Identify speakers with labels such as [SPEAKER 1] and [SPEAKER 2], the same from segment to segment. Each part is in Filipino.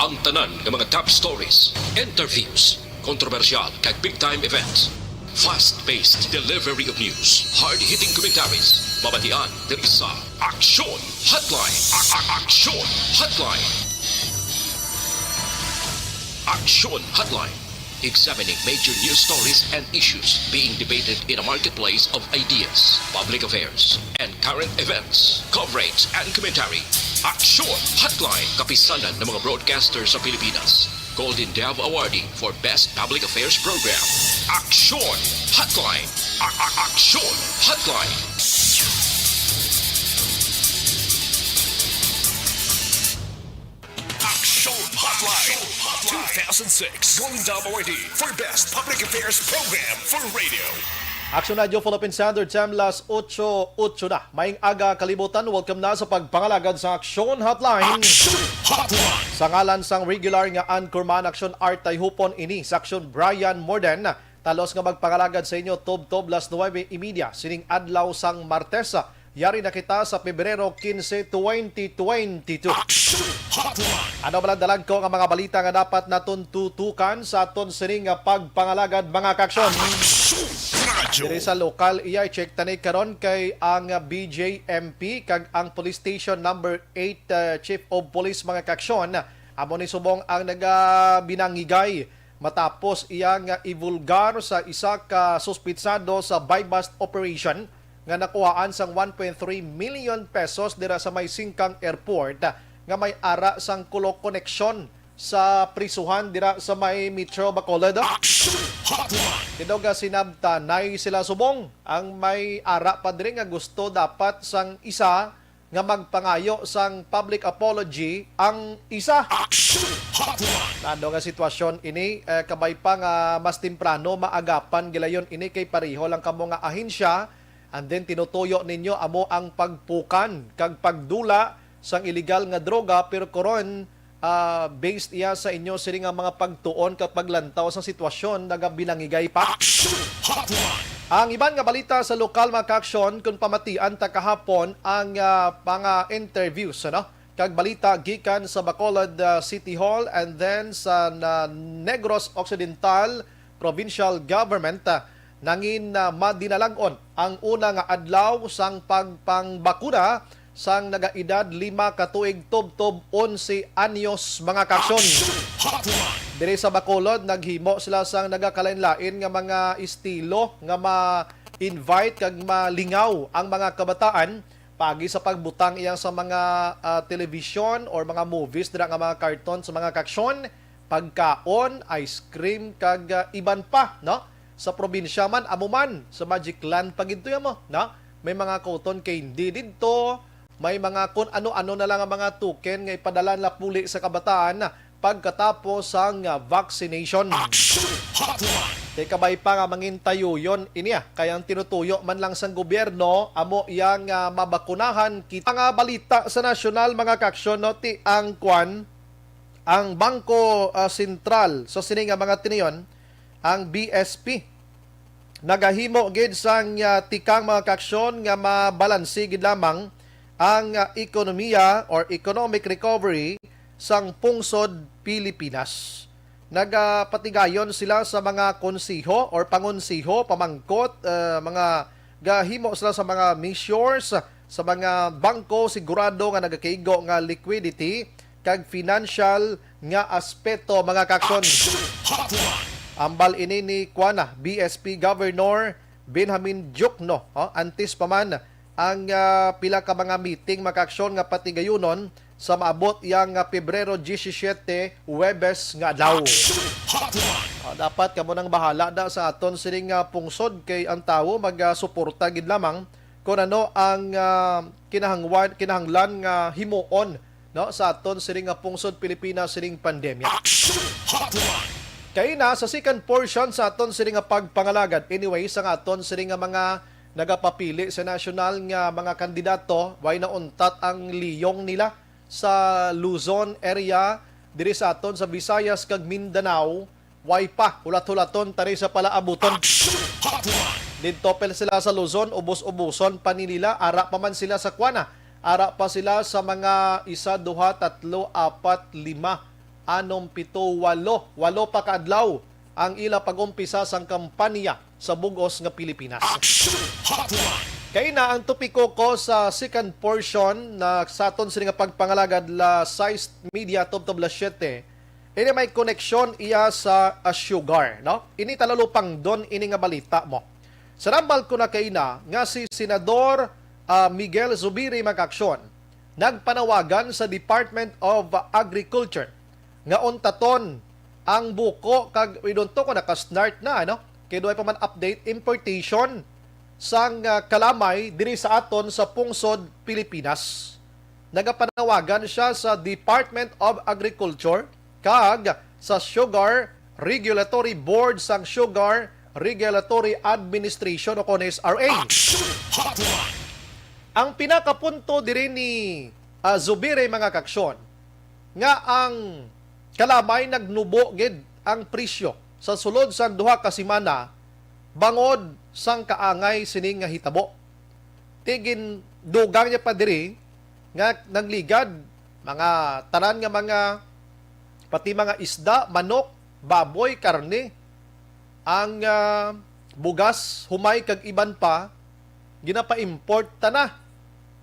[SPEAKER 1] Ang tanan ng mga top stories, interviews, kontrobersyal kag big-time events. Fast-paced delivery of news, hard-hitting commentaries, mabatian ng isa, Aksyon Hotline. Aksyon Hotline. Aksyon Hotline. Examining major news stories and issues being debated in a marketplace of ideas, public affairs, and current events. Coverage and commentary. Aksyon Hotline. Kapisanan ng mga broadcasters sa Pilipinas. Golden Dove Awardee for Best Public Affairs Program. Aksyon Hotline. Aksyon Hotline.
[SPEAKER 2] Aksyon Hotline 2006 Golden Dove Awardee for Best Public Affairs Program for Radio.
[SPEAKER 3] Action Radio Philippine Standard Time, las 8:08 na. Maing aga kalibutan, welcome na sa pagpangalagad sa Aksyon Hotline.
[SPEAKER 2] Aksyon Hotline.
[SPEAKER 3] Sa ngalan sang regular nga Anchorman Aksyon Art ay hupon ini sa Aksyon Brian Morden. Talos nga magpangalagad sa inyo Tob las 9:30 sining adlaw sang Martes. Yari na kita sa Pebrero 15, 2022.
[SPEAKER 2] Aksyon Hotline.
[SPEAKER 3] Ano dalag ko nga mga balita nga dapat naton tutukan sa aton sining nga pagpangalagad mga kaksyon.
[SPEAKER 2] Aksyon Radio.
[SPEAKER 3] Diri sa lokal iya check tanay karon kay ang BJMP kag ang Police Station number 8 Chief of Police mga kaksyon amo ni subong ang nagabinangigay matapos iyang ivulgar sa isa ka suspitsado sa buy-bust operation nga nakuhaan sang 1.3 million pesos dira sa may Singkang Airport nga may ara sang Kulo Connection sa prisuhan dira sa may Metro Bacolod.
[SPEAKER 2] Aksyon Hotline.
[SPEAKER 3] Tinuga sinabta nay sila subong ang may ara pa diri nga gusto dapat sang isa nga magpangayo sang public apology ang isa.
[SPEAKER 2] Aksyon Hotline.
[SPEAKER 3] Nando nga sitwasyon ini kabay pa nga mas temprano maagapan gilayon ini kay pareho lang kamo nga ahensya and then tinutuyo ninyo amo ang pagpukan kag pagdula sang illegal nga droga pero karon based iya sa inyo sini nga mga pagtuon kapag lantaw sa sitwasyon nagabinangigay pa.
[SPEAKER 2] Aksyon Hotline.
[SPEAKER 3] Ang iban nga balita sa lokal mga kaaksyon kung pamatian ta kahapon ang mga interviews ano kag balita gikan sa Bacolod City Hall and then sa Negros Occidental Provincial Government nangin madinalang-on ang una nga adlaw sang pagpangbakuna sang nagaedad 5 ka tuig tubtob 11 anyos mga kaksyon. Diri sa Bacolod naghimo sila sang nagakalain-lain nga mga estilo nga ma-invite kag malingaw ang mga kabataan pagi sa pagbutang iyang sa mga television or mga movies dira nga mga cartoon sa mga kaksyon, pagkaon, ice cream kag iban pa no sa probinsya man amuman sa Magic Land pagidto mo no may mga cotton candy didto. May mga kung ano-ano na lang ang mga token nga ipadala na puli sa kabataan pagkatapos ang vaccination.
[SPEAKER 2] Aksyon Hotline.
[SPEAKER 3] Kay kabay pa nga mangintayo yon inya. Kaya ang tinutuyo man lang sang gobyerno amo iyang mabakunahan kita. Nga balita sa nasyonal mga kaksyon no, ti ang kwan ang Bangko Sentral so sini nga mga tiniyon ang BSP nagahimo gid sang tikang mga kaksyon nga mabalansi gid lamang ang ekonomiya or economic recovery sang pungsod Pilipinas. Nagapatigayon sila sa mga konsiho or pangonsiho, pamangkot, mga gahimo sila sa mga measures, sa mga bangko sigurado nga nagakaigo nga liquidity kag financial nga aspeto mga kaksyon. Ambal ini ni Kuana, BSP Governor Benjamin Diokno, antes pa man ang pila ka mga meeting makaksyon nga patigayunon sa maabot yang Pebrero 17 Huwebes nga adlaw. Dapat kamo nang bahala da sa aton sining pungsod kay ang tawo magsuporta gid lamang kung ano ang kinahanglan nga himuon no sa aton sining pungsod Pilipinas sining pandemya. Kay na sa second portion sa aton sining pagpangalagad anyway sa aton sining mga nagapapili sa nasyonal nga mga kandidato way na untat ang liyong nila sa Luzon area diri sa aton sa Visayas kag Mindanao way pa hulat-hulaton tari sa palaabuton. Dito pel sila sa Luzon ubos-ubuson pa nila ara pa man sila sa Kuana ara pa sila sa mga 1, 2, 3, 4, 5 walo pa kaadlaw ang ila pagumpisa sang kampanya sa bugos nga Pilipinas.
[SPEAKER 2] Action Hotline.
[SPEAKER 3] Kay na ang topiko ko sa second portion na sa aton sini nga pagpangalagad la size media tubtob la 7. Ini may koneksyon iya sa sugar, no? Ini talalupang don ini nga balita mo. Sa rambal ko na kay na nga si Senador Miguel Zubiri magaksyon nagpanawagan sa Department of Agriculture nga untaton ang buko kag idonto ko naka-start na ano kay doy pa man update importation sang kalamay diri sa aton sa pungsod Pilipinas. Nagapanawagan siya sa Department of Agriculture kag sa Sugar Regulatory Board sang Sugar Regulatory Administration o SRA. Ang pinakapunto diri ni Zubiri mga kaksyon nga ang kalamay nagnubo gid ang presyo sa sulod sa duha ka semana bangod sang kaangay sining nga hitabo. Tigin dugang niya pa diri nga nagligad mga tanan nga mga pati mga isda, manok, baboy, karne, ang bugas, humay kag iban pa ginapa-import ta na.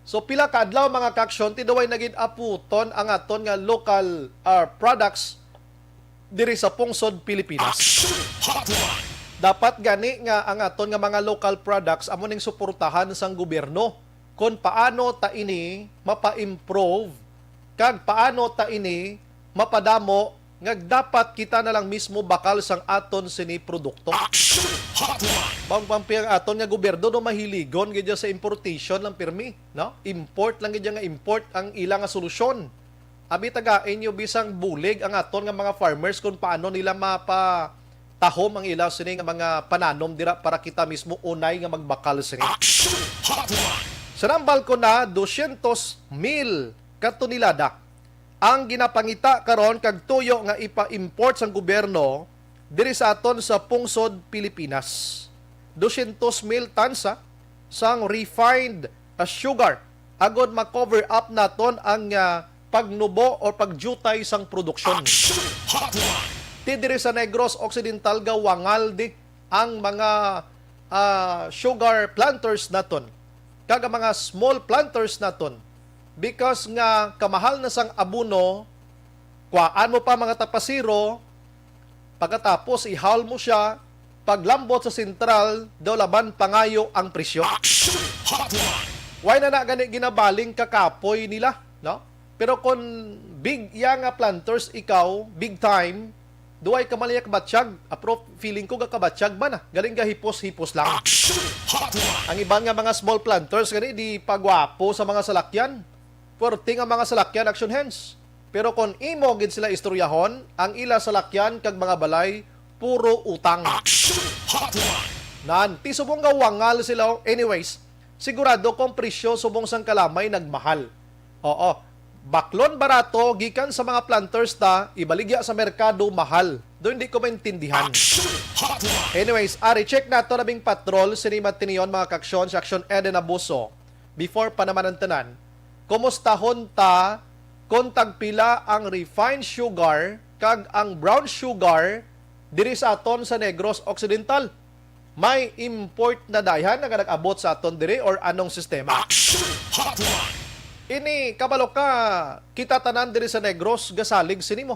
[SPEAKER 3] So pila ka adlaw mga kaksyon tiduway naging aputon ang aton nga local products diri sa pungsod Pilipinas. Dapat gani nga ang aton nga mga local products amo ning suportahan sang gobyerno kung paano ta ini mapa-improve kag paano ta ini mapadamo nga dapat kita na lang mismo bakal sang aton sini produkto. Pang aton nga gobyerno do mahiligon gid sa importation lang pirmi, no? Import lang gid nga import ang ilang nga solusyon. Abi tagain yo bisang bulig ang aton nga mga farmers kung paano nila tahom ang ilaw sini nga mga pananom dira para kita mismo unay nga magbakal sini. Sa nambal ko na 200,000 katonelada ang ginapangita karon kag tuyo nga ipa-import sang gobyerno diri sa aton sa pungsod Pilipinas. 200,000 tons sang refined sugar agod ma-cover up naton ang pagnubo o pagjutay sang produksyon. Ti diri sa Negros Occidental gawangal di ang mga sugar planters naton kag mga small planters naton because nga kamahal na sang abuno kuhaan mo pa mga tapasiro pagkatapos ihaul mo siya paglambot sa sentral daw laban pangayo ang presyo. Why na gani ginabaling kakapoy nila, no? Pero kung big yang planters ikaw big time duay ka maliyak batsyag, feeling ko kabatsyag ba na? Galing ka hipos-hipos lang. Ang ibang nga mga small planters, gani di pagwapo sa mga salakyan. Puwerte nga mga salakyan, action hands. Pero kung imo gid sila istoryahon, ang ila salakyan kag mga balay, puro utang. Nan, ti subong gawangal sila. Anyways, sigurado kung presyo subong sang kalamay nagmahal. Oo. Baklon barato gikan sa mga planters ta ibaligya sa merkado mahal. Doon hindi ko maintindihan. Anyways, ari check nato nabing patrol sinimat tiniyon mga kaksyon sa Action Eden Abuso. Before pa naman ang tanan, kumustahon ta kung tagpila ang refined sugar kag ang brown sugar diri sa aton sa Negros Occidental. May import na dayan nga nag-abot sa aton diri or anong sistema? Ini kabalo ka kita tanan diri sa Negros gasalig sini mo.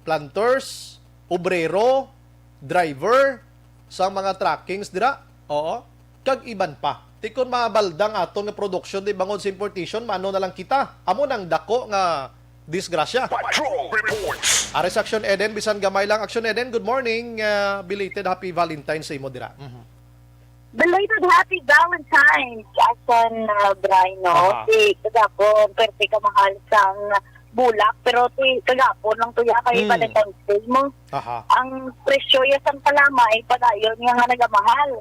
[SPEAKER 3] Planters, obrero, driver sa mga trackings dira. Oo. Kag iban pa. Tikon mga baldang aton nga production di bangod sa importation mano na lang kita. Amo nang dako nga disgrasya.
[SPEAKER 2] Patrol reports.
[SPEAKER 3] Aris Action Eden bisan gamay lang Action Eden. Good morning. Belated happy Valentine's sa imo dira.
[SPEAKER 4] Belated Happy Valentine's, Asan Brino. Di kagapon, pwerte ka mahal sang bulak, pero ti kagapon lang tuya kay Valentine's Day mo. Ang presyo ya sang kalamay, padayon nga nagamahal.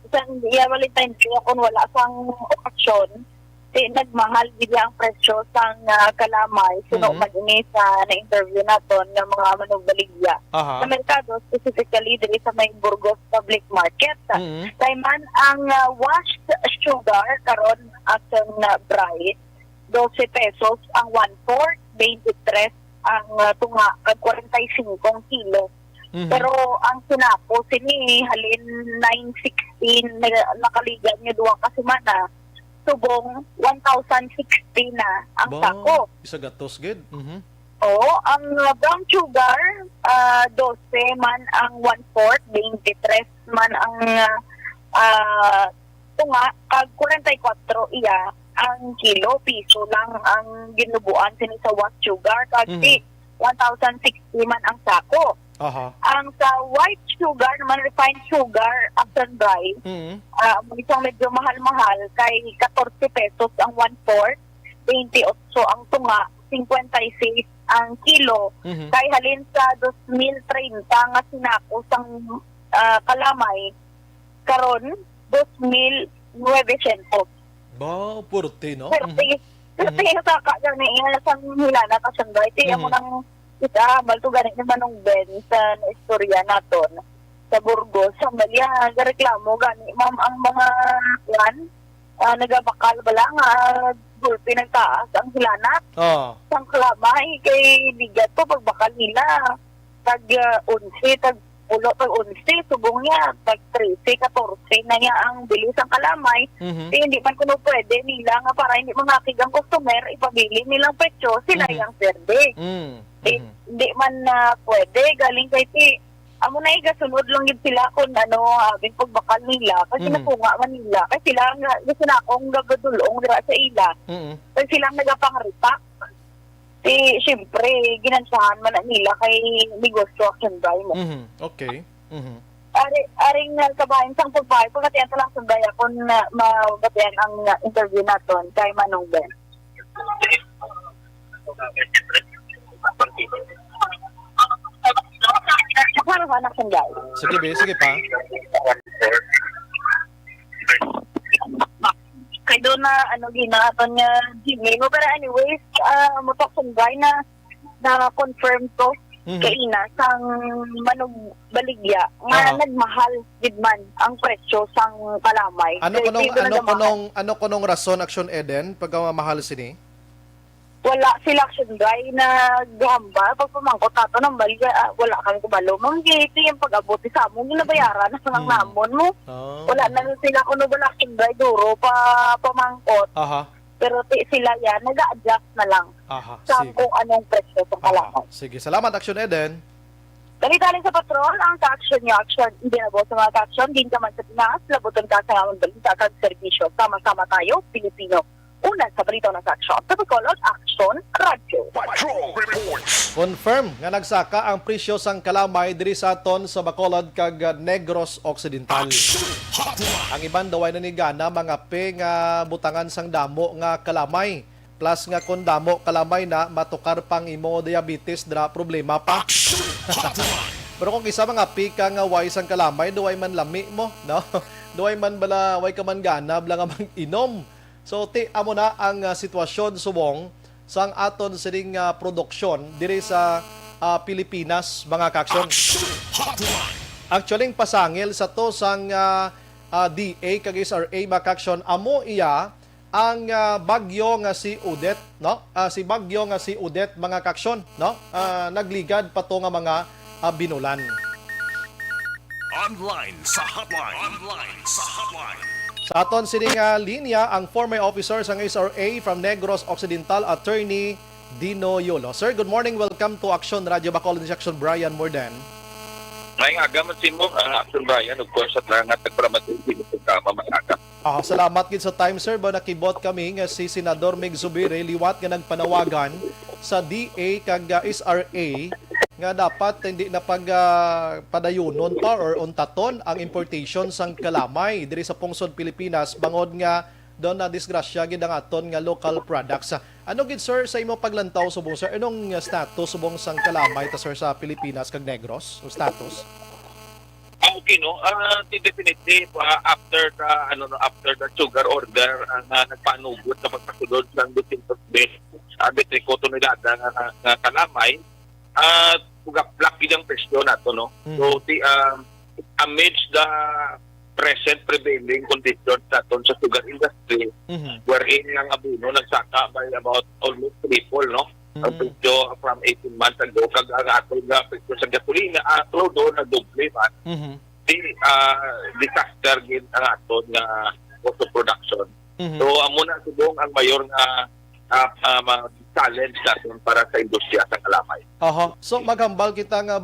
[SPEAKER 4] Isang iya Valentine's Day kung wala sang okasyon, ti nagmahal bigla ang presyo sang kalamay. Suno mag-ini sa na-interview naton ng mga manugbaligya. Sa merkado, specifically diri sa may Burgos Public Market. Kay man ang washed sugar karon aton bright 12 pesos ang 1/4, 23 ang tunga kag 45 kilo.
[SPEAKER 3] Mhm.
[SPEAKER 4] Pero ang sinapo sini halin 916 nakaligan niya duwa ka semana. Subong 1,060 na ang sako.
[SPEAKER 3] Isa gatos gid. Mhm.
[SPEAKER 4] Oo, ang brown sugar 12 man ang 1/4, 23 man ang tunga kag 44 iya ang kilo, piso lang ang ginubuan sini sa white sugar kag 1,060 man ang sako.
[SPEAKER 3] Aha.
[SPEAKER 4] Ang sa white sugar naman, refined sugar, Action Dry,
[SPEAKER 3] Mhm.
[SPEAKER 4] isang medyo mahal-mahal, kay 14 pesos ang 1/4, 28 ang tunga, 56 ang kilo.
[SPEAKER 3] Mhm.
[SPEAKER 4] Kay halin sa 2030 nga sinako sang kalamay, karon 2,900.
[SPEAKER 3] Ba, purti, no?
[SPEAKER 4] Pero
[SPEAKER 3] Mhm.
[SPEAKER 4] Kasi sa kanya na sa hilana ka siyang dahil. Tiyan mo nang kita, balto ganit naman ng Ben sa istorya naton sa Burgos. Sa Malia, reklamo gani, ma'am, ang mga yan, nagabakal bala nga, gulpi nagtaas ang hilanat.
[SPEAKER 3] Ah.
[SPEAKER 4] Sang kalamay, kay bigat to, pagbakal nila. Tag 11, tag ulo, tag 11, subong niya. Tag 13, 14 na niya ang bilis ang kalamay.
[SPEAKER 3] Mhm.
[SPEAKER 4] Eh, hindi man kuno pwede nila nga para hindi makakig ang customer, ipabili nilang petso, sila yung pwede.
[SPEAKER 3] Mhm.
[SPEAKER 4] Eh, hindi man na pwede, galing kay ti, amo na igasunod lang yun sila kung abing pagbakal nila, kasi napunga man nila, kasi sila nga, gusto na akong gagadulong dira sa ila,
[SPEAKER 3] Mhm.
[SPEAKER 4] kasi sila nagapangripak. Siyempre, ginansahan man na nila kay negosyo action buy mo.
[SPEAKER 3] Mhm. Okay. Mhm.
[SPEAKER 4] Aring kabahin sang pagbahay, pagkatiyan sa lang sunday ako na mabatian ang interview naton kay Manong Ben. Makaroon na sunday.
[SPEAKER 3] Sige, be, sige pa.
[SPEAKER 4] Kay doon na ginaton niya Gmail mo. Pero anyways, mutok sunday na confirm ko kay Ina sang Manong Baligya nga nagmahal gid man ang presyo sang kalamay.
[SPEAKER 3] Ano kunong rason Action Eden pagkamamahal sini?
[SPEAKER 4] Wala sila action guy na gamba pag pamangkot nato ng Baligya, wala kang kubalo. Manggiti yung pag-abot sa among ginabayaran na sang namon mo.
[SPEAKER 3] Oh.
[SPEAKER 4] Wala na sila kuno wala action guy duro pa pamangkot.
[SPEAKER 3] Aha.
[SPEAKER 4] Pero sila yan nag-a-adjust na lang
[SPEAKER 3] Aha.
[SPEAKER 4] sa
[SPEAKER 3] Sige.
[SPEAKER 4] kung anong presyo sa kalamay.
[SPEAKER 3] Sige. Salamat Action Eden.
[SPEAKER 4] Dali-dali sa patrol, ang ka-action niya, action, hindi na sa mga ka-action, din ka man sa Pinas, labutan ka sa amang balita kag serbisyo. Sama-sama tayo, Pilipino. Una sa balita ng action, sa Bacolod Action Radio.
[SPEAKER 2] Patrol reports.
[SPEAKER 3] Confirm nga nagsaka ang presyo sang kalamay diri sa aton sa Bacolod kag Negros Occidental.
[SPEAKER 2] Hotline.
[SPEAKER 3] Ang iban daw ay nanigana mga nga butangan sang damo nga kalamay. Plus nga kung damo kalamay na matukar pang imo diabetes dra problema pa. Pero kung isa mga pika nga way sang kalamay duway man lami mo, no? Duway man bala way ka man gana bala nga mag-inom. So amo na ang sitwasyon subong sang aton sining produksyon diri sa Pilipinas mga kaksyon. Actually pasangil sa to sang DA kag SRA mga kaksyon amo iya ang bagyo nga si Odette, no? Si bagyo nga si Odette mga kaksyon, no? Nagligad pa to nga mga binulan.
[SPEAKER 2] Online sa hotline. Online sa hotline.
[SPEAKER 3] Sa aton sining linya ang former officer sang SRA from Negros Occidental, Attorney Dino Yolo. Sir, good morning. Welcome to Action Radio Bacolod Action. Brian Morden.
[SPEAKER 5] May nga masin mo, Action Brian, of course, at lang at nagpramatin sa mamasaga.
[SPEAKER 3] Salamat gid sa time, sir. Ba nakibot kami nga si Senador Mig Zubiri liwat nga nagpanawagan sa DA kag SRA nga dapat hindi na padayunon pa or untaton ang importation sang kalamay diri sa pungsod Pilipinas bangod nga doon na disgrasya gid ang aton nga local products. Ano gid sir sa imo paglantaw subong sir anong status subong sang kalamay ta sir sa Pilipinas kag Negros? O status?
[SPEAKER 5] Okay, no? Definitely, after the sugar order, nagpanugot sa pagkasunod ng 200 best, betriko to nila na kalamay, black ang presyo na to, no? So, amidst the present prevailing conditions natin sa sugar industry, wherein ang abono nagsaka by about almost triple, no? ang presyo from 18 months ago kag ang ato nga presyo sa gasolina ato do na doble man di disaster gid ang ato nga cost of production. So amo na subong ang mayor nga challenge natin para sa industriya sa kalamay.
[SPEAKER 3] So maghambal kita nga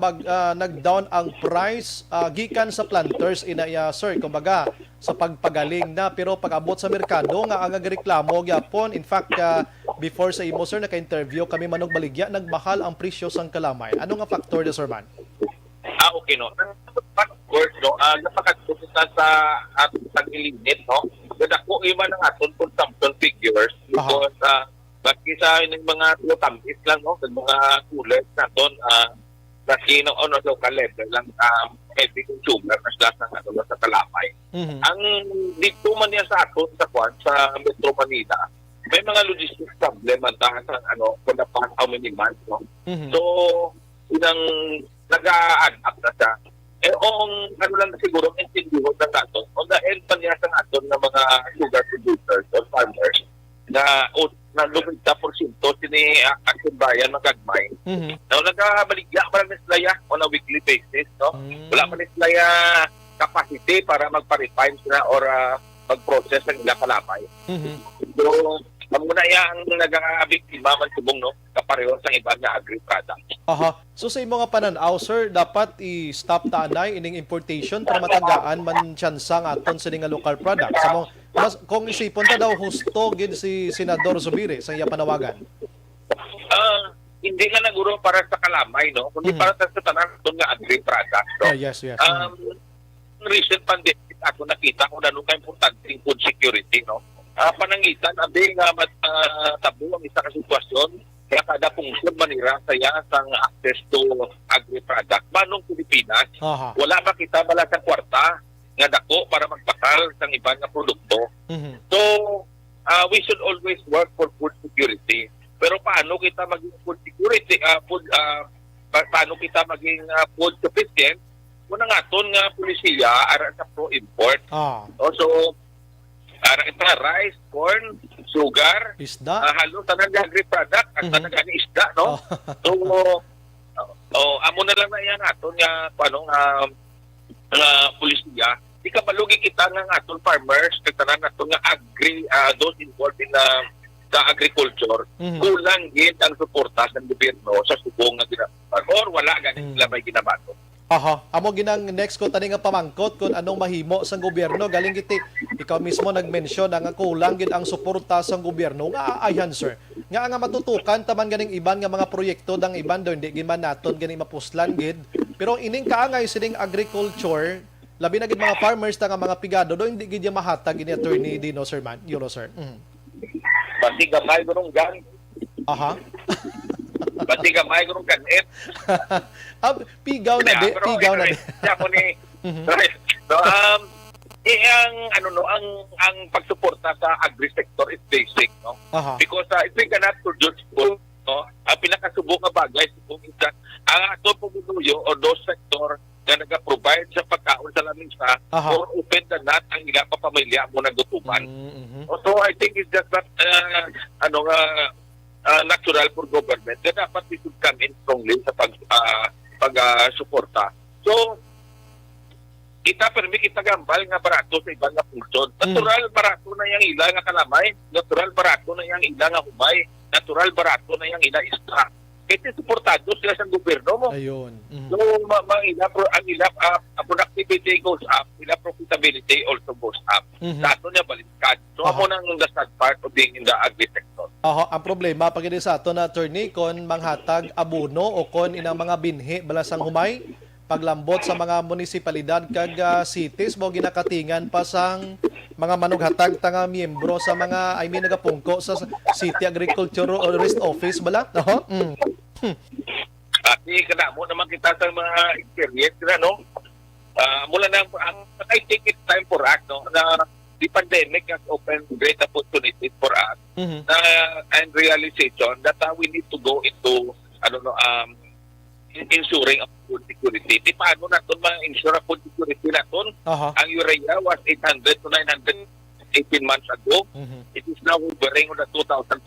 [SPEAKER 3] nag-down ang price gikan sa planters inaya sir, kumbaga sa pagpagaling na, pero pag-abot sa merkado nga ang agreklamo gyapon. In fact, before sa imo sir naka-interview kami Manong Baligya, nagmahal ang presyo sang kalamay. Ano nga factor de sir man?
[SPEAKER 5] Okay no. Of course no, napakatusa sa tag-ilinit no. Dadako iba ng aton consumption figures because bakit sa yung mga tamis lang, no? Sa mga coolers natin, laki ng local level lang, heavy consumer na sila sa kalamay. Ang dito man niya sa atin, sa Metro Manila, may mga logistics problem at sa kung dapat how many months, no? So, inang nag-a-add up na siya. Lang siguro, intindihan na natin, on the end pa niya sa atin ng mga sugar producers or farmers, na 90% sini Action Bayan magagmay. Now nagabaligya pa lang sila on a weekly basis, no? Wala pa sila capacity para magpa-refine sila or mag-process ng ilang kalamay. So, muna ang nagabiktima man subong no, kapareho sa iba nga agri-product.
[SPEAKER 3] So sa imo nga pananaw sir, dapat i-stop taanay ining importation para matanggaan man tsansa nga aton sa nga local product. Sa mas kung isipon ta daw husto gid si Senador Zubiri sa iya panawagan.
[SPEAKER 5] Hindi nga naguro para sa kalamay no, kundi para sa tanan aton nga agri-product. So,
[SPEAKER 3] Yes.
[SPEAKER 5] Recent pandemic ako nakita kung ano ka importante food security no. Panangitan abi nga tabu ang isa ka sitwasyon kaya kada pungsod manira saya sang access to agri-product manong Pilipinas. Wala pa kita bala sa kwarta nga dako para magpakal sang ibang nga produkto. So we should always work for food security. Pero paano kita maging food security paano kita maging food sufficient kung nga aton nga polisiya ara sa pro-import. So ara ita rice, corn, sugar,
[SPEAKER 3] isda,
[SPEAKER 5] halos tanan agri-product at tanan isda no. So amo na lang na yan aton nga paano nga polisiya di ka malugi kita nga aton farmers kag tanan aton nga those involved in sa agriculture kulang gid ang suporta sa gobyerno sa subong nga ginabatan or wala ganin sila may ginabato.
[SPEAKER 3] Amo ginang next ko tani nga pamangkot kung anong mahimo sang gobyerno galing kiti ikaw mismo nag-mention nga kulang gid ang suporta sang gobyerno nga ayan sir nga matutukan taman ganing iban nga mga proyekto dang iban do hindi gid man naton ganing mapuslan gid pero ining kaangay sining agriculture labi na gid mga farmers ta nga mga pigado do hindi gid ya mahatag ini Attorney Dino sir man Euro sir.
[SPEAKER 5] Pati gamay gurong gan. Pati gamay gurong kanit.
[SPEAKER 3] Pigaw na di.
[SPEAKER 5] Ako ni so ang pagsuporta sa agri sector is basic no. Because if we cannot produce food no, ang pinakasubo nga bagay kung isa ang ato pumunuyo o those sector na nag-provide sa pagkaon sa lamisa or open the nut ang ilang pamilya mo nagutuman. So I think it's just that natural for government na dapat we should come in strongly sa pag-suporta. So kita permi kita gambal nga barato sa ibang nga funksyon. Natural barato na yang ila nga kalamay, natural barato na yang ila nga humay, natural barato na yang ila isda. Ito suportado sila sa gobyerno mo.
[SPEAKER 3] Ayun.
[SPEAKER 5] So, ang ila productivity goes up, ila profitability also goes up. Dato niya balikan. So, ako nang the sad part of being in the agri-sector.
[SPEAKER 3] Ang problema pag sa ato na attorney kon manghatag abono o kon inang mga binhi balasang humay paglambot sa mga munisipalidad kag cities mo ginakatingan pa sang mga manughatag tanga miyembro sa mga nagapungko sa City Agriculture or Rest Office bala
[SPEAKER 5] Ati kadamo naman kita sa mga experience na no. Mula na I think it's time for us no na the pandemic has opened great opportunities for us and realization that we need to go into ensuring of food security. Di paano natin ma-ensure food security natin? Ang urea was 800 to 918 months ago. It is now hovering on the 2,400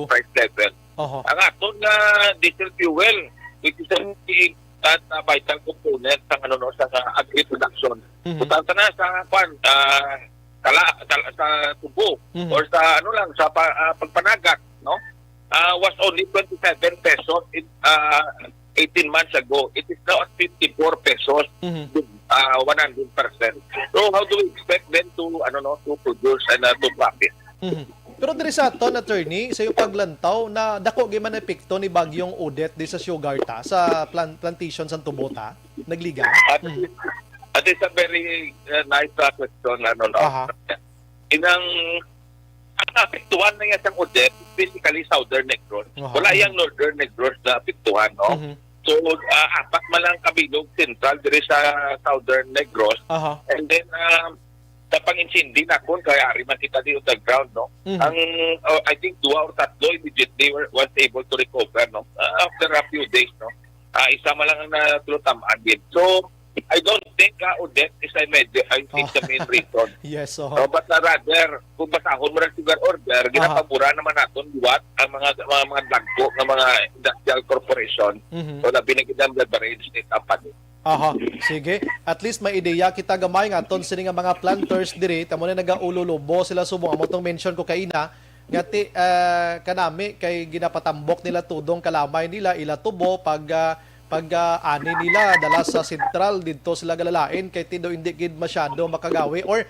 [SPEAKER 5] price level.
[SPEAKER 3] Oho.
[SPEAKER 5] Ang aton nga diesel fuel, which is an important vital component sa agri-production. Punta na sa sa tubo or sa pagpanagat, no? Was only 27 pesos 18 months ago. It is now at 54 pesos, 100%. So how do we expect them to produce and to profit?
[SPEAKER 3] Pero diri sa aton, attorney, sa yung paglantaw na dako gyud man epekto ni bagyong Odette di sa sugar ta sa plantation sa Tubota, nagligan.
[SPEAKER 5] At it's a very nice question,
[SPEAKER 3] Aha.
[SPEAKER 5] Ang apektuhan na yan sa Odette, basically Southern Negros.
[SPEAKER 3] Aha.
[SPEAKER 5] Wala yung Northern Negros na apektuhan, no? So, apat man lang kabilog central diri sa Southern Negros.
[SPEAKER 3] Aha.
[SPEAKER 5] And then, sa pang-insindi na kung kaya ari man kita di on the ground, no? Ang, I think, 2 or 3 immediately was able to recover, no? After a few days, no? Isa man lang ang natulutamaan din. So, I don't think Odette is the main reason.
[SPEAKER 3] Yes, so.
[SPEAKER 5] But rather, kung basahon mo ng sugar order, ginapabura naman natin buwat ang mga dagko ng mga industrial corporation o na binigyan ng leverage ni company.
[SPEAKER 3] Aha, sige. At least may ideya kita gamay nga ton sini nga mga planters diri tamo na nagaululubo sila subong amo tong mention ko kaina ngati kanami kay ginapatambok nila tudong kalamay nila ila tubo pag ani nila dala sa sentral didto sila galalain kay tindo hindi gid masyado makagawi or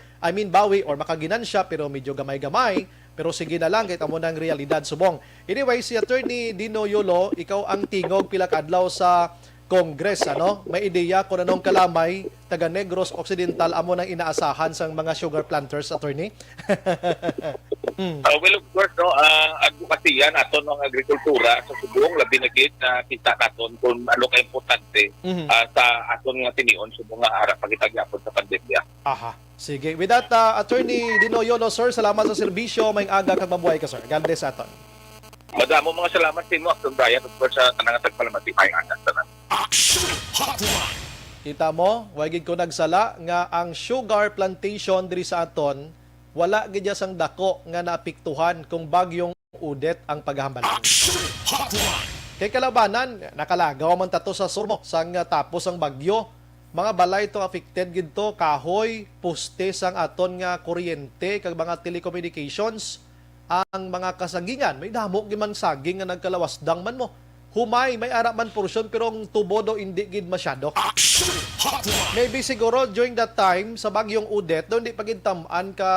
[SPEAKER 3] bawi or makaginansya pero medyo gamay-gamay pero sige na lang kay tamo nang realidad subong. Anyway, si Attorney Dino Yulo, ikaw ang tingog pila ka adlaw sa Congress, ano? May ideya kung anong kalamay taga Negros Occidental amo nang inaasahan sa mga sugar planters, attorney?
[SPEAKER 5] Well, of course, no, advokasya nato ng agrikultura sa subong labi na gid na kita naton kung ano ka importante sa aton nga tinion subong nga ara pagitagyapon sa pandemya.
[SPEAKER 3] Aha. Sige. With that, Attorney Dino Yulo, sir, salamat sa serbisyo. May aga kag mabuhay ka, sir. God bless aton.
[SPEAKER 5] Madamo mga salamat sa inyo, Acton Brian, of course, sa tanang tagpalamati may angas tanan.
[SPEAKER 2] Action Hotline.
[SPEAKER 3] Kita mo, wagig ko nagsala nga ang sugar plantation diri sa aton wala gid sang dako nga naapektuhan kung bagyong Odette ang paghambalan.
[SPEAKER 2] Action Hotline.
[SPEAKER 3] Kay kalabanan, nakalagaw man tato sa surmo sang tapos ang bagyo. Mga balay to affected gid to, kahoy, poste sang aton nga kuryente kag mga telecommunications, ang mga kasagingan, may damo gid man saging nga nagkalawasdang man mo. Humay, may ara man porsyon pero ang tubo do hindi gid masyado.
[SPEAKER 2] Action Hotline.
[SPEAKER 3] Maybe siguro during that time sa bagyong Odette, do hindi pa gid tam-an ka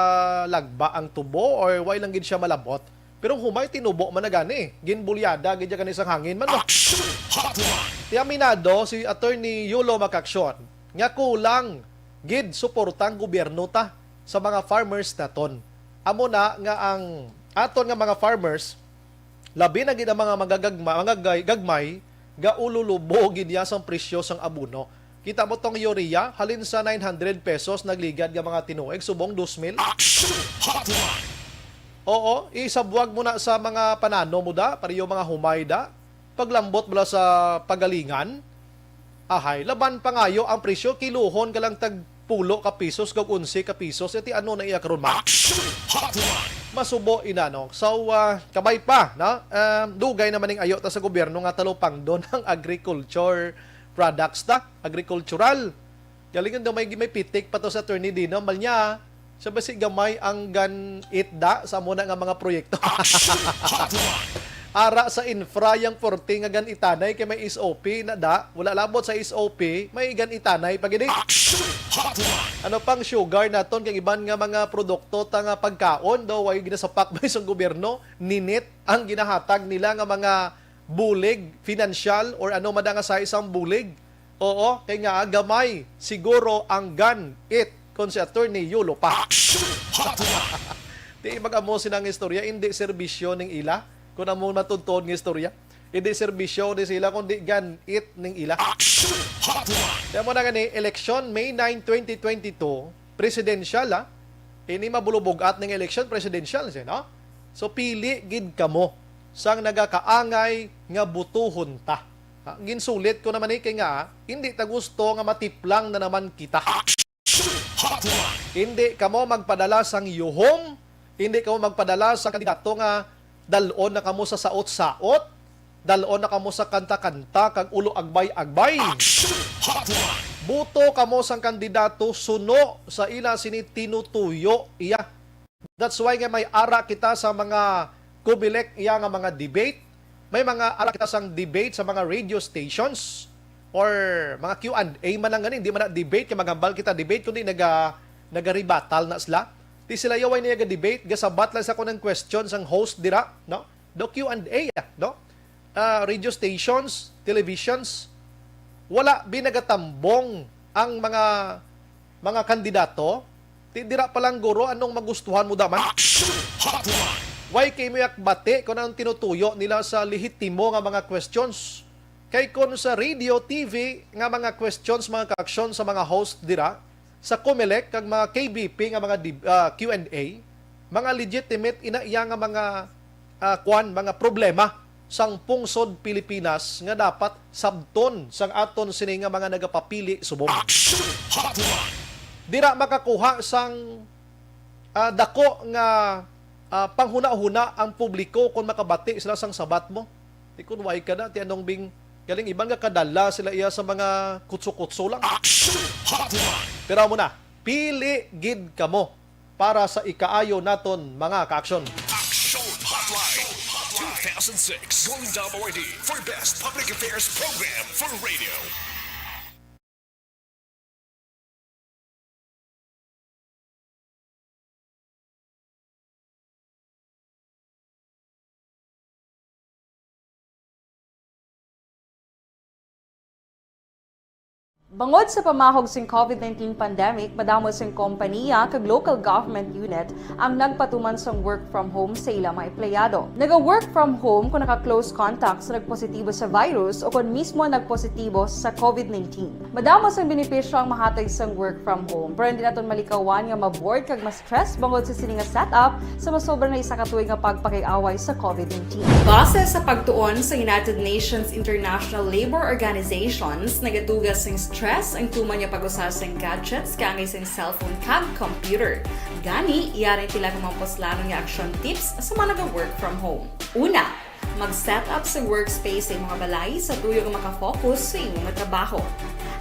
[SPEAKER 3] lagba ang tubo or why lang gid siya malabot. Pero humay tinubo man na gani, ginbulyada gid kan isang hangin man mo.
[SPEAKER 2] Action Hotline.
[SPEAKER 3] Tiaminado si Attorney Yulo Macaction nga kulang gid suportang gobyerno ta sa mga farmers naton. Amo na nga ang aton nga mga farmers labi na gid ang mga gagmay gaululubo gid ya sang presyo sang abono. Kita mo tong urea halin sa 900 pesos nagligad nga mga tinuig subong 2,000.
[SPEAKER 2] Action Hotline.
[SPEAKER 3] Oo, isabuwag mo na sa mga panano mo da, pariyo mga humay da. Paglambot mula sa pagalingan, ahay, laban pa ngayo ang presyo, kiluhon ka lang tag 10 ka pesos, kag 11 ka pesos, iti ano na iya karon ma?
[SPEAKER 2] Action Hotline.
[SPEAKER 3] Masubo inano. So, kabay pa, na? Dugay naman ng ayo ta sa gobyerno nga talupang doon ang agriculture products ta, agricultural. Galingan daw may pitik pa to sa Attorney Dino, malnya, sa basi gamay ang gan itda sa muna nga mga proyekto. Ara sa infra yung 40 nga gan itanay kay may SOP na da, wala labot sa SOP, may gan itanay pagini.
[SPEAKER 2] Action Hotline.
[SPEAKER 3] Ano pang sugar naton kay iban nga mga produkto ta nga pagkaon daw way ginasapak ba sa gobyerno, ninit ang ginahatag nila nga mga bulig financial or ano madanga sa isang bulig. Oo, kay nga gamay siguro ang gan it kon si Attorney Yulo pa.
[SPEAKER 2] Action Hotline.
[SPEAKER 3] Di mag-amo sinang istorya, hindi serbisyo ning ila. Kung amo matuntun ng istorya, hindi serbisyo di sila, kundi gan it ning ila.
[SPEAKER 2] Action Hotline.
[SPEAKER 3] Kaya mo na gani, election, May 9, 2022, presidential, ha? Ini mabulubugat ng election, presidential, no? So, pili gid kamo sang nagakaangay nga butuhon ta. Ha? Ginsulit ko naman kay nga, hindi ta gusto nga matiplang na naman kita.
[SPEAKER 2] Action Hotline.
[SPEAKER 3] Hindi kamo magpadala sang yuhom, hindi kamo magpadala sa kandidato nga dalon na kamo sa saot-saot, dalon na kamo sa kanta-kanta, kag ulo agbay-agbay. Buto kamo sang kandidato suno sa ila sini tinutuyo iya. That's why nga may ara kita sa mga kubilek iya nga mga debate. May mga ara kita sang debate sa mga radio stations or mga Q&A man lang ganin, di man na debate kay magambal kita debate kundi naga-rebuttal na sila. Di sila yaway niya ga-debate, gasabat lang sa kunang questions ang host dira, no? Do Q&A, no? Radio stations, televisions, wala binagatambong ang mga kandidato. Dira pa lang guro anong magustuhan mo daman. Why kay mo yakbate kung anong tinutuyo nila sa lehitimo nga mga questions? Kay kung sa radio, TV nga mga questions, mga kaaksyon sa mga host dira, sa COMELEC kag mga KBP nga mga Q&A, mga legitimate inaiya nga mga problema sang pungsod Pilipinas nga dapat sabton sang aton sini nga mga nagapapili subong. Dira makakuha sang dako nga panghuna-huna ang publiko kung makabati sila sang sabat mo. Di kun way ka na ti anong bing galing ibang nga kadala sila iya sa mga kutso-kutso lang. Pero mo na, pili gid kamo para sa ikaayo naton mga kaaksyon.
[SPEAKER 2] Action Hotline 2006 Golden Award for Best Public Affairs Program for Radio.
[SPEAKER 6] Bangod sa pamahog sing COVID-19 pandemic, madamo sing kompanya kag local government unit ang nagpatuman sang work from home sa ilang mga empleyado. Naga-work from home kung naka-close contact sa nagpositibo sa virus o kung mismo nagpositibo sa COVID-19. Madamo sang benepisyo ang mahatag sang work from home, pero hindi naton malikawan nga maboard kag ma-stress bangod sa sini nga setup sa masobra na isa ka tuig nga pagpakiaway sa COVID-19. Base sa pagtuon sa United Nations International Labour Organizations, nagatugas sing stress ang tuman niya pag-usar sa gadgets kangay sa cellphone kag computer. Gani, iyaring tila ng mga poslanong nga action tips sa mga nag-work from home. Una, mag-set up sa workspace sa mga balay sa tuyo nga makafocus sa iyong trabaho.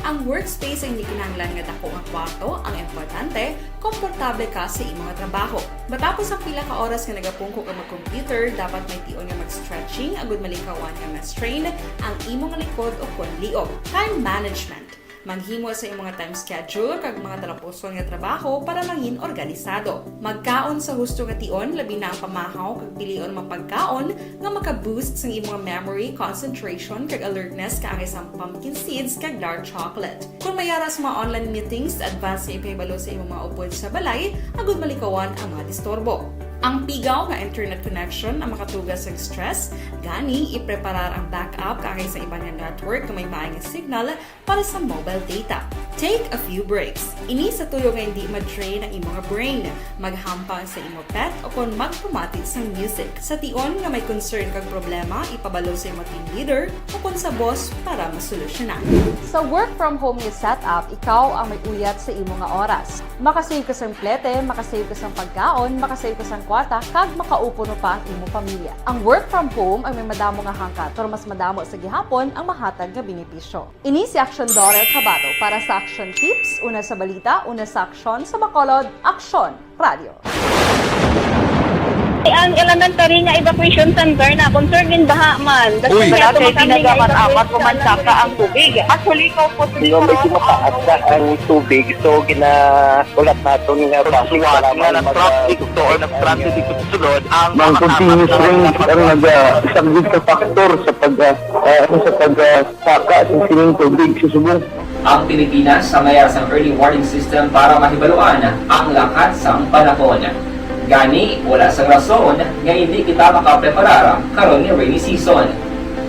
[SPEAKER 6] Ang workspace ay hindi kinahanglan nga dako nga kwarto, ang importante, komportable ka sa iyong mga trabaho. Matapos ang pila ka oras nga nagapungko ka mag-computer, dapat may tion nga mag-stretching agud malikawan nga ma-strain ang imong likod o kunliog. Time management. Maghimo sa imong mga time schedule kag mga talapuson nga trabaho para mangin organisado. Magkaon sa husto nga tion, labi na ang pamahaw kag pilion mapagkaon nga maka-boost sa imong memory, concentration kag alertness kaangay sa pumpkin seeds kag dark chocolate. Kung mayaras mga online meetings, advance sa ipahibalo sa imong mga upod sa balay, agud malikawan ang mga disturbo. Ang pigaw nga internet connection ang makatugas sa stress, gani ipreparar ang backup kaangay sa ibang network kung may maayong signal para sa mobile data. Take a few breaks. Ini sa tuyo nga hindi ma-drain ang imong brain. Maghampang sa imong pet o kung magpumati sa music. Sa tion nga may concern kag problema, ipabalo sa imong team leader o kung sa boss para masolusyonan. Sa work from home nga setup, ikaw ang may uyat sa imong nga oras. Makasave ka sa plete, makasave ka sa pagkaon, makasave ka sa kwarta, kag makaupo no pa ang imong pamilya. Ang work from home ay may madamo nga hangkat, pero mas madamo sa gihapon ang mahatag nga benepisyo. Ini si Action Dollar Cabato para sa Action Tips, una sa balita, una sa aksyon, sa Bacolod, Aksyon Radio.
[SPEAKER 4] Ang elementary nga evacuation center na concern din baha man.
[SPEAKER 7] Uy,
[SPEAKER 4] dati pinagamat-amat pumansaka ang tubig. Actually, ko po
[SPEAKER 7] Hindi may kumataas na ang tubig. So, ulat natin nga basiwala nga ng traffic or nag-traffic dito sa sunod. Ang continuous rain ang nag-isang sa factor sa pagsaka sa sining tubig sa subong.
[SPEAKER 8] Ang Pilipinas sa mayas ng early warning system para mahibaluan ang lakas ng panahon. Gani, wala sa rason nga hindi kita makapreparar karon ni rainy season.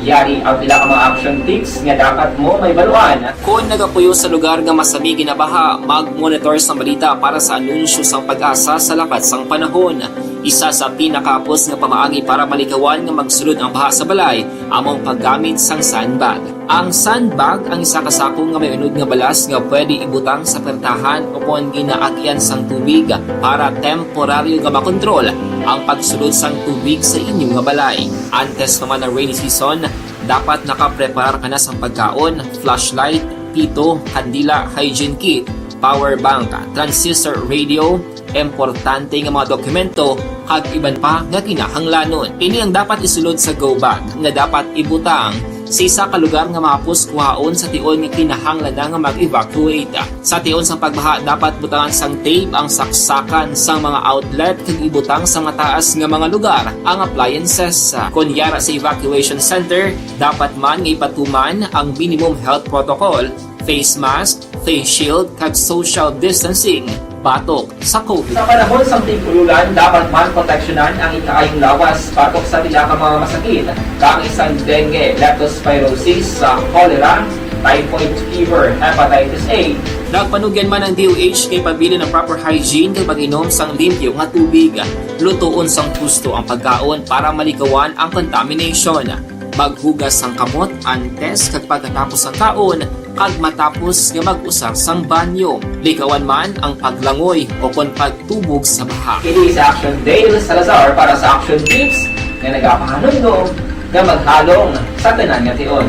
[SPEAKER 8] Yari ang pila ka mga action tips nga dapat mo may baluan. Kung nagapuyo sa lugar nga masabi ginabaha, mag-monitor sa balita para sa anunsyo sa pag-asa sa lakas ng panahon. Isa sa pinakapos nga pamaagi para malikawan nga magsulod ang baha sa balay, among paggamit sang sandbag. Ang sandbag ang isa kasakong nga may unod nga balas nga pwede ibutang sa pertahan upon ginaagyan sang tubig para temporaryo nga makontrol ang pagsulod sang tubig sa inyong nga balay. Antes naman ng rainy season, dapat nakaprepare ka na sang pagkaon, flashlight, pito, kandila, hygiene kit, power bank, transistor radio, importante nga mga dokumento kag iban pa nga kinahanglanon. Ini ang dapat isulod sa go bag nga dapat ibutang sa isa ka lugar nga mapus kuhaon sa tion nga kinahanglan nga mag-evacuate. Sa tion sang pagbaha dapat butangan sang tape ang saksakan sang mga outlet kag ibutang sa mataas nga mga lugar ang appliances. Kunyara sa evacuation center, dapat man nga ipatuman ang minimum health protocol, face mask, face shield kag social distancing batok sa COVID. Sa panahon sa tig-ululan, dapat man proteksyonan ang ikaayong lawas batok sa tila ka mga masakit, kang isang dengue, leptospirosis, cholera, typhoid fever, hepatitis A. Nagpanugyan man ang DOH kay pabili ng proper hygiene kay pag-inom sang limpyo nga tubig. Lutuon sang gusto ang pagkaon para malikawan ang contamination. Maghugas sang kamot antes kag pagkatapos ang kaon kag matapos nga mag-usar sang banyo. Likawan man ang paglangoy o kon pagtubog sa baha. Kini sa Action Dale Salazar para sa Action Tips nga nagapahanundo nga maghalong sa tanan nga tion.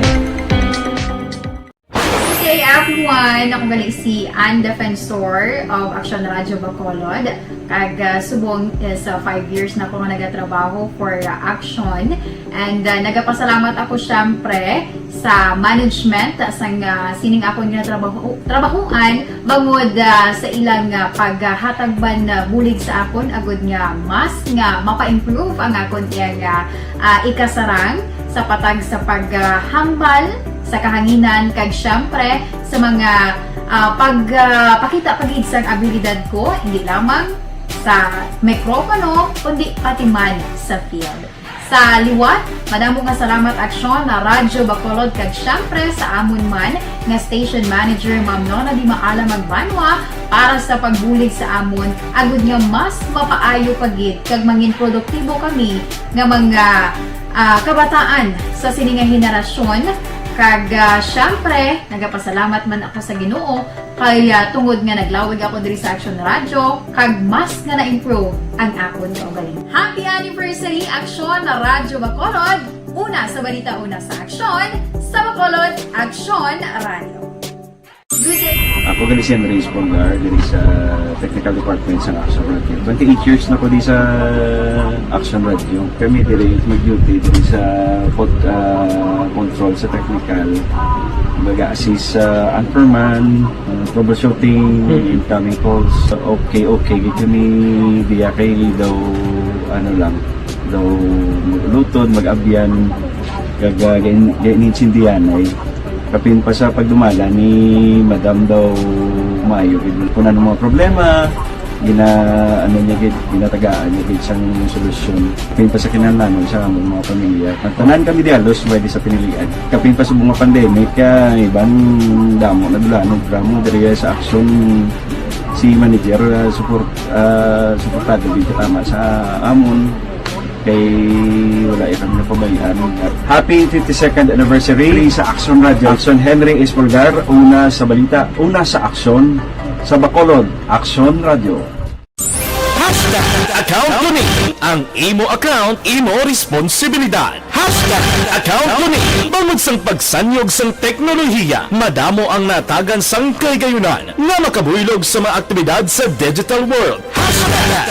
[SPEAKER 9] Hey everyone! Ako gali si Ann Defensor of Action Radio Bacolod. Kag subong is 5 years na ako nga nagatrabaho for Action. And nagapasalamat ako syempre sa management sang sining akong trabahuan bangod sa ilang paghatagban bulig sa akon agud nga mas nga mapa-improve ang akon iyang ikasarang sa patag sa paghambal sa kahanginan kag syempre sa mga pakita pagid sang abilidad ko hindi lamang sa mikropono kundi pati man sa field. Sa liwat, madamo nga salamat Aksyon na Radyo Bacolod kag syempre sa amon man nga station manager Ma'am Nona Di Maala Magbanwa para sa pagbulig sa amon agud nga mas mapaayo pagid kag mangin produktibo kami nga mga kabataan sa sining nga henerasyon. Kag syempre, nagapasalamat man ako sa Ginoo kay tungod nga naglawig ako diri sa Action Radio kag mas nga na-improve ang akon kaugaling. Happy anniversary Action na Radyo Bacolod! Una sa balita, una sa Action, sa Bacolod, Action Radio. Good day!
[SPEAKER 10] Ako gali si Andres Pongar, diri sa Technical Department sa Action Radio. 28 years na ko di sa Action Radio. Kami diri mag-duty diri sa control sa technical. Mag-assist sa anchorman, troubleshooting, incoming calls. Okay. Gito ni diya kay daw maglutod, mag-abyan, ganinsindihan ay kapin pa sa pagdumala ni Madam daw Mayo kung ano mga problema ginatagaan niya siyang solusyon kapin pa sa kinahanglan sa among mga pamilya tanan kami dialos pwede sa pinilian kapin pa sa mga pandemic ibang damo na dulanon programo diri sa Action si manager suportado dito tama sa amon kay wala ikang napabayaan. Happy 52nd anniversary sa Action Radio. Action Henry Espolgar, una sa balita, una sa Action, sa Bacolod, Action Radio.
[SPEAKER 2] Account ko ni ang imo account, imo responsibilidad. Account ko ni bangod sang pagsanyog sang teknolohiya, madamo ang natagan sang kaygayunan nga makabuylog sa mga aktibidad sa digital world.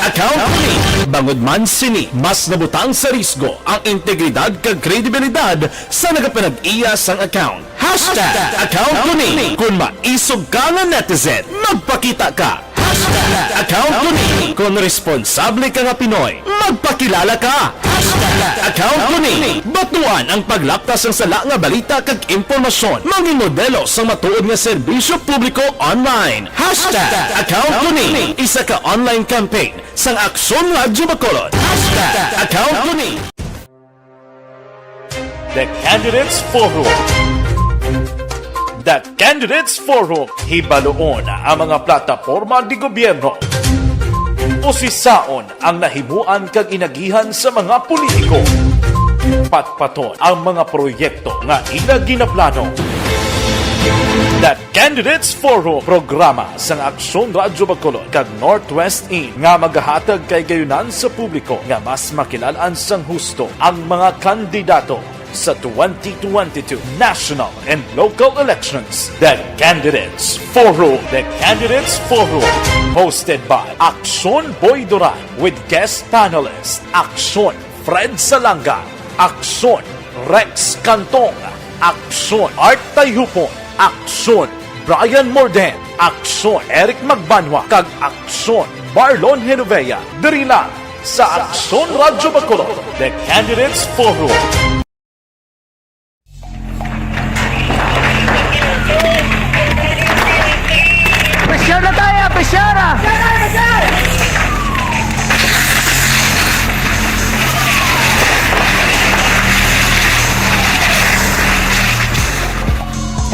[SPEAKER 2] Account ko ni bangod man sini mas nabutang sa risgo ang integridad kag kredibilidad sa nagapanag-iya sang account. Account ko ni kung maisog ka nga netizen, magpakita ka. Account ko ni kung responsable ka nga Pinoy, magpakilala ka. Account ko ni batuan ang paglaptas ng sala nga balita kag impormasyon, mangin modelo sa matuod nga serbisyo publiko online. Account ko ni isa ka online campaign sang Aksyon Radio Bacolod. Account ko ni The Candidates Forum. The Candidates Forum, hibaloon ang mga plataporma di gobyerno. Usisaon ang nahimuan kag inagihan sa mga politiko. Patpaton ang mga proyekto nga ila ginaplano. The Candidates Forum programa sang Aksyon Radyo Bacolod kag Northwest In nga magahatag kay gayunan sa publiko nga mas makilalaan sang husto ang mga kandidato sa 2022 national and local elections. The Candidates Forum. The Candidates Forum. Hosted by Aksyon Boy Duran with guest panelist Aksyon Fred Salanga, Aksyon Rex Cantong, Aksyon Art Tayhupon, Aksyon Brian Morden, Aksyon Eric Magbanwa, kag Aksyon Marlon Genovea. Diri lang sa Aksyon Radyo Bacolod. The Candidates Forum.
[SPEAKER 7] Presyara tayo! Presyara!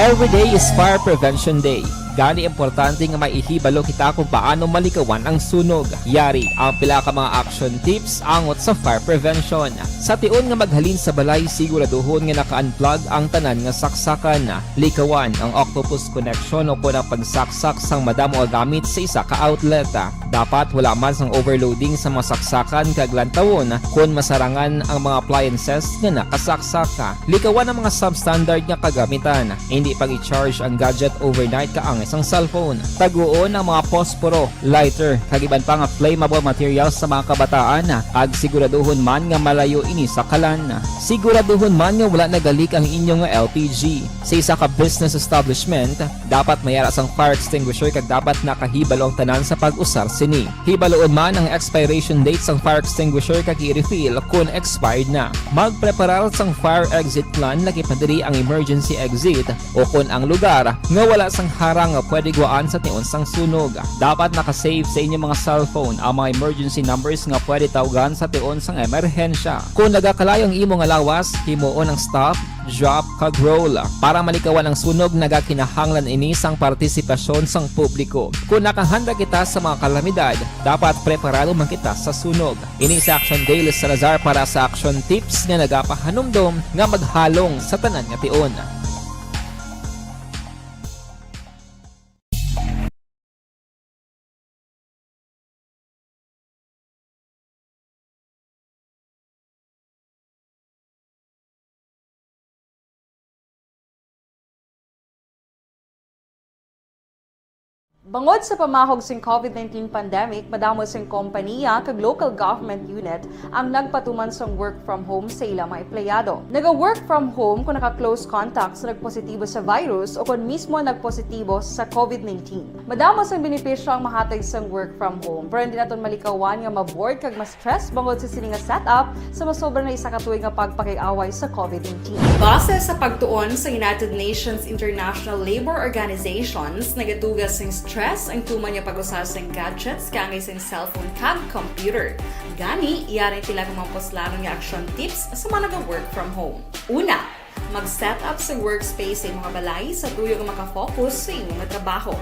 [SPEAKER 11] Every day is Fire Prevention Day. Gani importante nga maihibalo kita kung paano malikawan ang sunog. Yari ang pila ka mga action tips angot sa fire prevention. Sa tion nga maghalin sa balay, siguraduhon nga naka-unplug ang tanan nga saksakan. Likawan ang octopus connection o kung ang pagsaksak sang madamo nga gamit sa isa ka outlet. Dapat wala man sang overloading sa mga saksakan kag lantawon kung masarangan ang mga appliances nga nakasaksaka. Likawan ang mga substandard nga kagamitan. Hindi pag i-charge ang gadget overnight kaang isang cellphone. Taguon ang mga posporo, lighter, kag iban pa nga flammable materials sa mga kabataan. Ag siguraduhon man nga malayo ini sa kalan. Siguraduhon man nga wala nagalik ang inyong LPG. Sa isa ka business establishment, dapat mayara sang fire extinguisher kag dapat nakahibalo ang tanan sa pag-usar sini. Hibaloon man ang expiration date sang fire extinguisher kag i-refill kung expired na. Magpreparar sang fire exit plan laki padiri ang emergency exit o kung ang lugar nga wala sang harang nga pwede guaan sa tion sang sunog. Dapat nakasave sa inyong mga cellphone ang mga emergency numbers nga pwede tawagan sa tion sang emerhensya. Kung nagakalayong imo nga lawas, himuon ang stop, drop, kag roll. Para malikawan ang sunog, nagakinahanglan ini sang partisipasyon sang publiko. Kung nakahanda kita sa mga kalamidad, dapat preparado man kita sa sunog. Ini sa Action Daily Salazar para sa action tips nga nagapahanumdom nga maghalong sa tanan nga tion.
[SPEAKER 6] Bangod sa pamahog sing COVID-19 pandemic, madamo sing kompanya kag local government unit ang nagpatuman sang work from home sa ilang mga empleyado. Naga-work from home kung naka-close contacts na nagpositibo sa virus o kung mismo nagpositibo sa COVID-19. Madamo sang benepisyo ang mahatag sang work from home, pero hindi naton malikawan nga ma-bored kag ma-stress bangod sa sini nga setup sa masobra na isa ka tuig nga pagpakiaway sa COVID-19. Base sa pagtuon sa United Nations International Labour Organizations, nagatugas sing stress ang tuman niya pag-usar sa gadgets kangay sa cellphone kag computer. Gani, iyari tila kung mga poslanong nga action tips sa mga nag-work from home. Una, mag-set up sa workspace sa mga balay sa tuyo nga makafocus sa imong trabaho.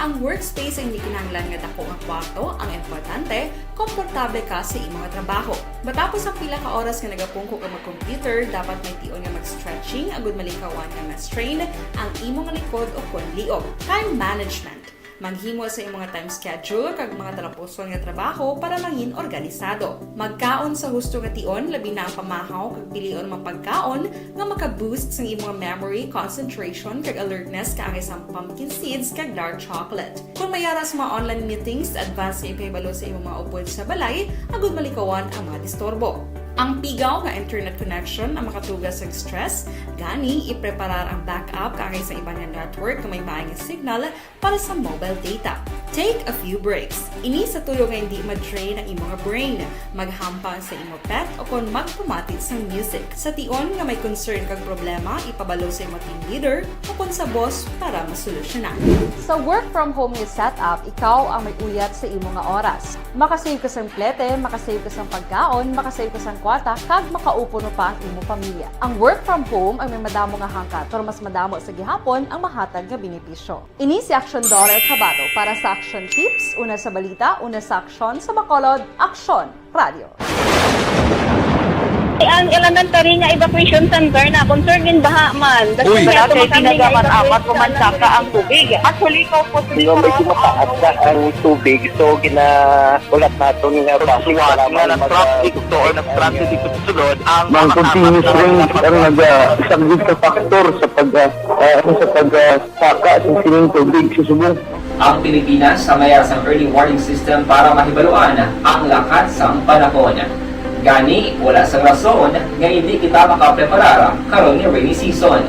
[SPEAKER 6] Ang workspace ay hindi kinahanglan nga dako nga kwarto, ang importante, komportable ka sa imong trabaho. Matapos ang pila ka oras nga nagapungko ka mag-computer, dapat may tion nga mag-stretching agud malikawan nga ma-strain ang imong likod o kon liog. Time management. Maghimo sa imong time schedule kag mga talapuson nga trabaho para maging organisado. Magkaon sa husto nga tion, labi na ang pamahaw kag pilion mga pagkaon nga maka-boost sa imong memory, concentration kag alertness kaangay sa pumpkin seeds kag dark chocolate. Kung mayara sa mga online meetings, advance nga ipahibalo sa imong mga upod sa balay, agud malikawan ang mga disturbo. Ang pigaw nga internet connection ang makatugas sa stress, gani ipreparar ang backup kaangay sa ibang network kung may maayong signal para sa mobile data. Take a few breaks. Ini sa tuyo nga hindi ma-drain ang imong brain. Maghampang sa imong pet o kung magpumatid sa music. Sa tion nga may concern kag problema, ipabalo sa imong team leader o kung sa boss para masolusyonan. Sa work from home nga setup, ikaw ang may uyat sa imong nga oras. Makasave ka sa plete, makasave ka sa pagkaon, makasave ka sa kwata, kag makaupo no pa ang imong pamilya. Ang work from home ay may madamo nga hangkat, pero mas madamo sa gihapon ang mahatag nga benepisyo. Ini si Action Dollar Cabato para sa Action Tips, una sa balita, una sa aksyon sa Bacolod, Aksyon Radio.
[SPEAKER 4] Ang elementary nga evacuation center na concern in baha man.
[SPEAKER 3] Uy.
[SPEAKER 4] Kaya pinagaman-amat pumansaka ang tubig. Actually, ikaw po
[SPEAKER 7] Medyo mataas na ang tubig. So, ulat natin nga pasiwala ng traffic or ng traffic dito sa sulod. Ang continuous rain ang nag-sagbit sa factor sa pagsaka sa sining tubig sa subong.
[SPEAKER 8] Ang Pilipinas sa mayas ang early warning system para mahibaluan ang lakat sa panahon. Gani, wala sang rason nga hindi kita makapreparara karon ni rainy season.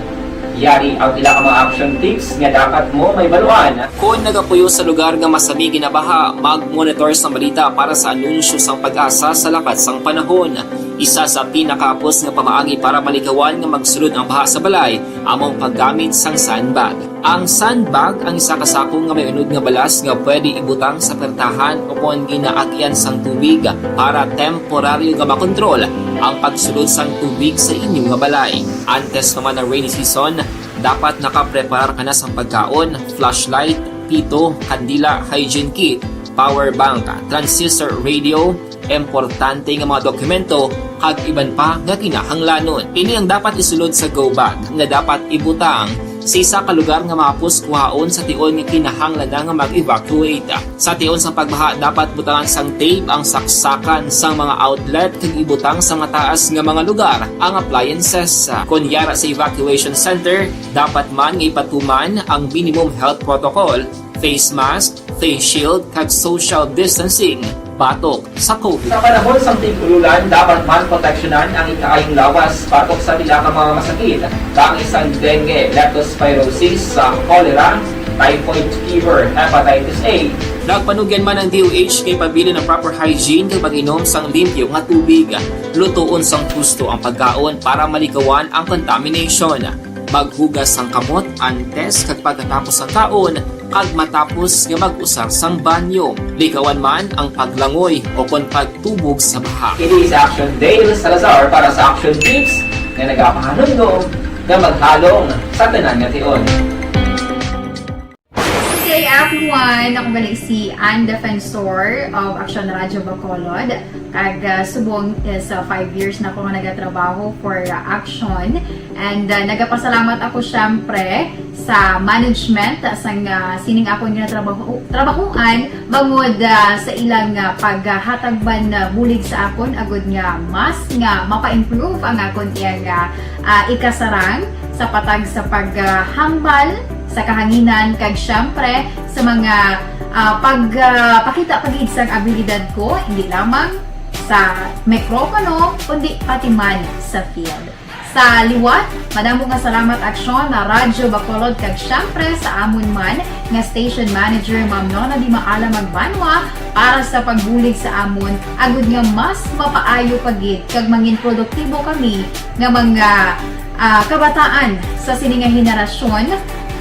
[SPEAKER 8] Yari ang ila ka mga action tips nga dapat mo may baluan. Kung nagapuyo sa lugar nga masabi ginabaha, mag-monitor sa balita para sa anunsyo sang pag-asa sa lakat sang panahon. Isa sa pinakaapos nga pamaagi para malikawan nga magsulod ang baha sa balay, among paggamit sang sandbag. Ang sandbag ang isa ka sako nga may unod nga balas nga pwede ibutang sa pertahan o kung ginaagyan sang tubig para temporaryo nga makontrol ang pagsulod sang tubig sa inyong nga balay. Antes naman ng rainy season, dapat nakaprepare ka na sang pagkaon, flashlight, pito, kandila, hygiene kit, power bank, transistor radio, importante nga mga dokumento, kag iban pa nga kinahanglanon. Ini ang dapat isulod sa go bag nga dapat ibutang sa isa ka lugar nga mapus kuhaon sa tion nga kinahanglan nga mag-evacuate. Sa tion sa pagbaha dapat butangan sang tape ang saksakan sang mga outlet kag ibutang sa mataas nga mga lugar ang appliances. Kunyara sa evacuation center, dapat man nga ipatuman ang minimum health protocol, face mask, face shield kag social distancing. Batok sa COVID. Sa panahon sa tigululan, dapat man proteksyonan ang ikaayong lawas batok sa tila ka mga masakit. Kang isang dengue, leptospirosis, cholera, typhoid fever, hepatitis A. Nagpanugyan man ang DOH kay pabili ng proper hygiene kay pag-inom sang limpyo nga tubig. Lutuon sang gusto ang pagkaon para malikawan ang contamination. Maghugas sang kamot antes kag pagkatapos ang kaon kag matapos nga mag-usar sang banyo. Likawan man ang paglangoy o kon pagtubog sa baha. Kini sa Action Dale Salazar para sa Action Tips nga nagapahanundong nga maghalong sa tanan nga tion.
[SPEAKER 9] Okay, everyone, ako gali si Ann Defensor of Action Radio Bacolod. Kag subong is 5 years na ako nga nagatrabaho for Action. And nagapasalamat ako syempre sa management sang sining ako nga trabahuan bangod sa ilang paghatagban bulig sa akon agud nga mas nga mapa-improve ang akon iyang ikasarang sa patag sa paghambal sa kahanginan kag syempre sa mga pagpakita pagid sang abilidad ko hindi lamang sa mikropono kundi pati man sa field. Sa liwat, madamo nga salamat Aksyon na Radyo Bacolod kag syempre sa amon man nga station manager Ma'am Nona Di Maala Magbanwa para sa pagbulig sa amon agud nga mas mapaayo pagid kag mangin produktibo kami nga mga kabataan sa sining nga henerasyon.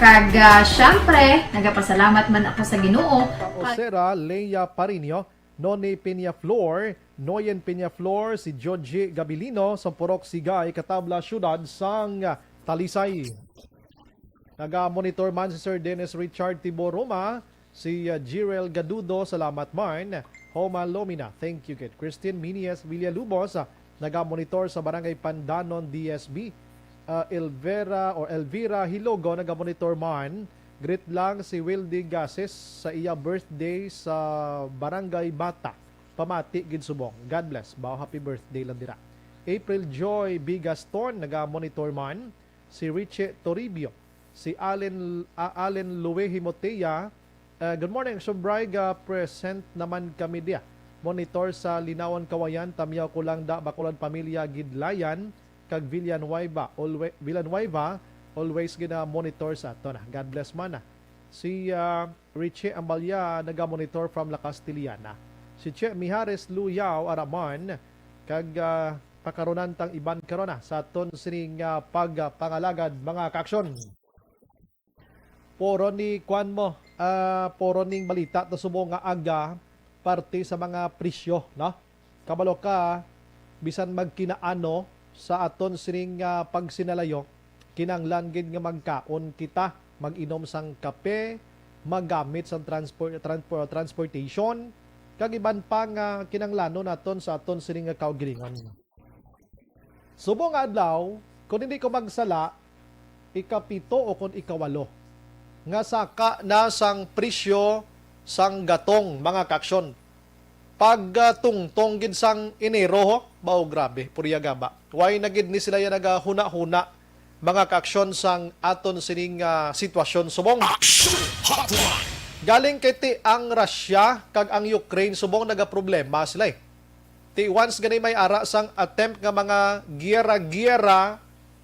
[SPEAKER 9] Kag syempre, nagapasalamat man ako sa Ginoo.
[SPEAKER 3] Osera, Leia Parinio, Noni Peñaflor, Noyen Peñaflor, si Georgie Gabilino, sa Purok Sigay, Katabla Syudad, sang Talisay. Naga-monitor man si Sir Dennis Richard Tiboroma, si Jirel Gadudo, salamat man. Homa Lomina, thank you kid. Christine Minies Villalubos, naga-monitor sa Barangay Pandanon, DSB. Elvira Hilogo, naga-monitor man. Greet lang si Wildy Gases sa iya birthday sa Barangay Bata. Pamati gid subong. God bless. Bao happy birthday lang dira. April Joy Bigaston, naga-monitor man. Si Richie Toribio. Si Allen Luwe Himotea. Good morning, Sombrayga. Present naman kami dia. Monitor sa Linawan Kawayan. Tamyaw ko lang da Bacolod Pamilya Gidlayan. Kag Villanueva. Always gina monitor sa ato na. God bless man na. Si Richie Ambalya naga-monitor from La Castiliana. Si Che Mijares Luyao Araman kag pakaronan tang iban karona sa aton sining pagpangalagad mga kaaksyon. Poro ni kwan mo, poro ning balita na sumo nga aga parte sa mga presyo, no? Kabalo ka bisan magkinaano sa aton sining pagsinalayo kinanglan gid nga magkaon kita, mag-inom sang kape, maggamit sang transportation, kag iban pa nga kinanglanon naton sa aton sining kaugilingon. Subong adlaw, kung hindi ko magsala, ikapito o kung ikawalo. Nga saka na sang presyo sang gatong mga kaksyon. Pag tungtong gid sang Enero ho, bao grabe, puryaga ba. Why na gid ni sila yan nagahuna-huna mga kaaksyon sang aton sining sitwasyon subong. Galing kay ti ang Russia kag ang Ukraine subong nagaproblema sila eh. Ti once ganay may ara sang attempt nga mga giyera-giyera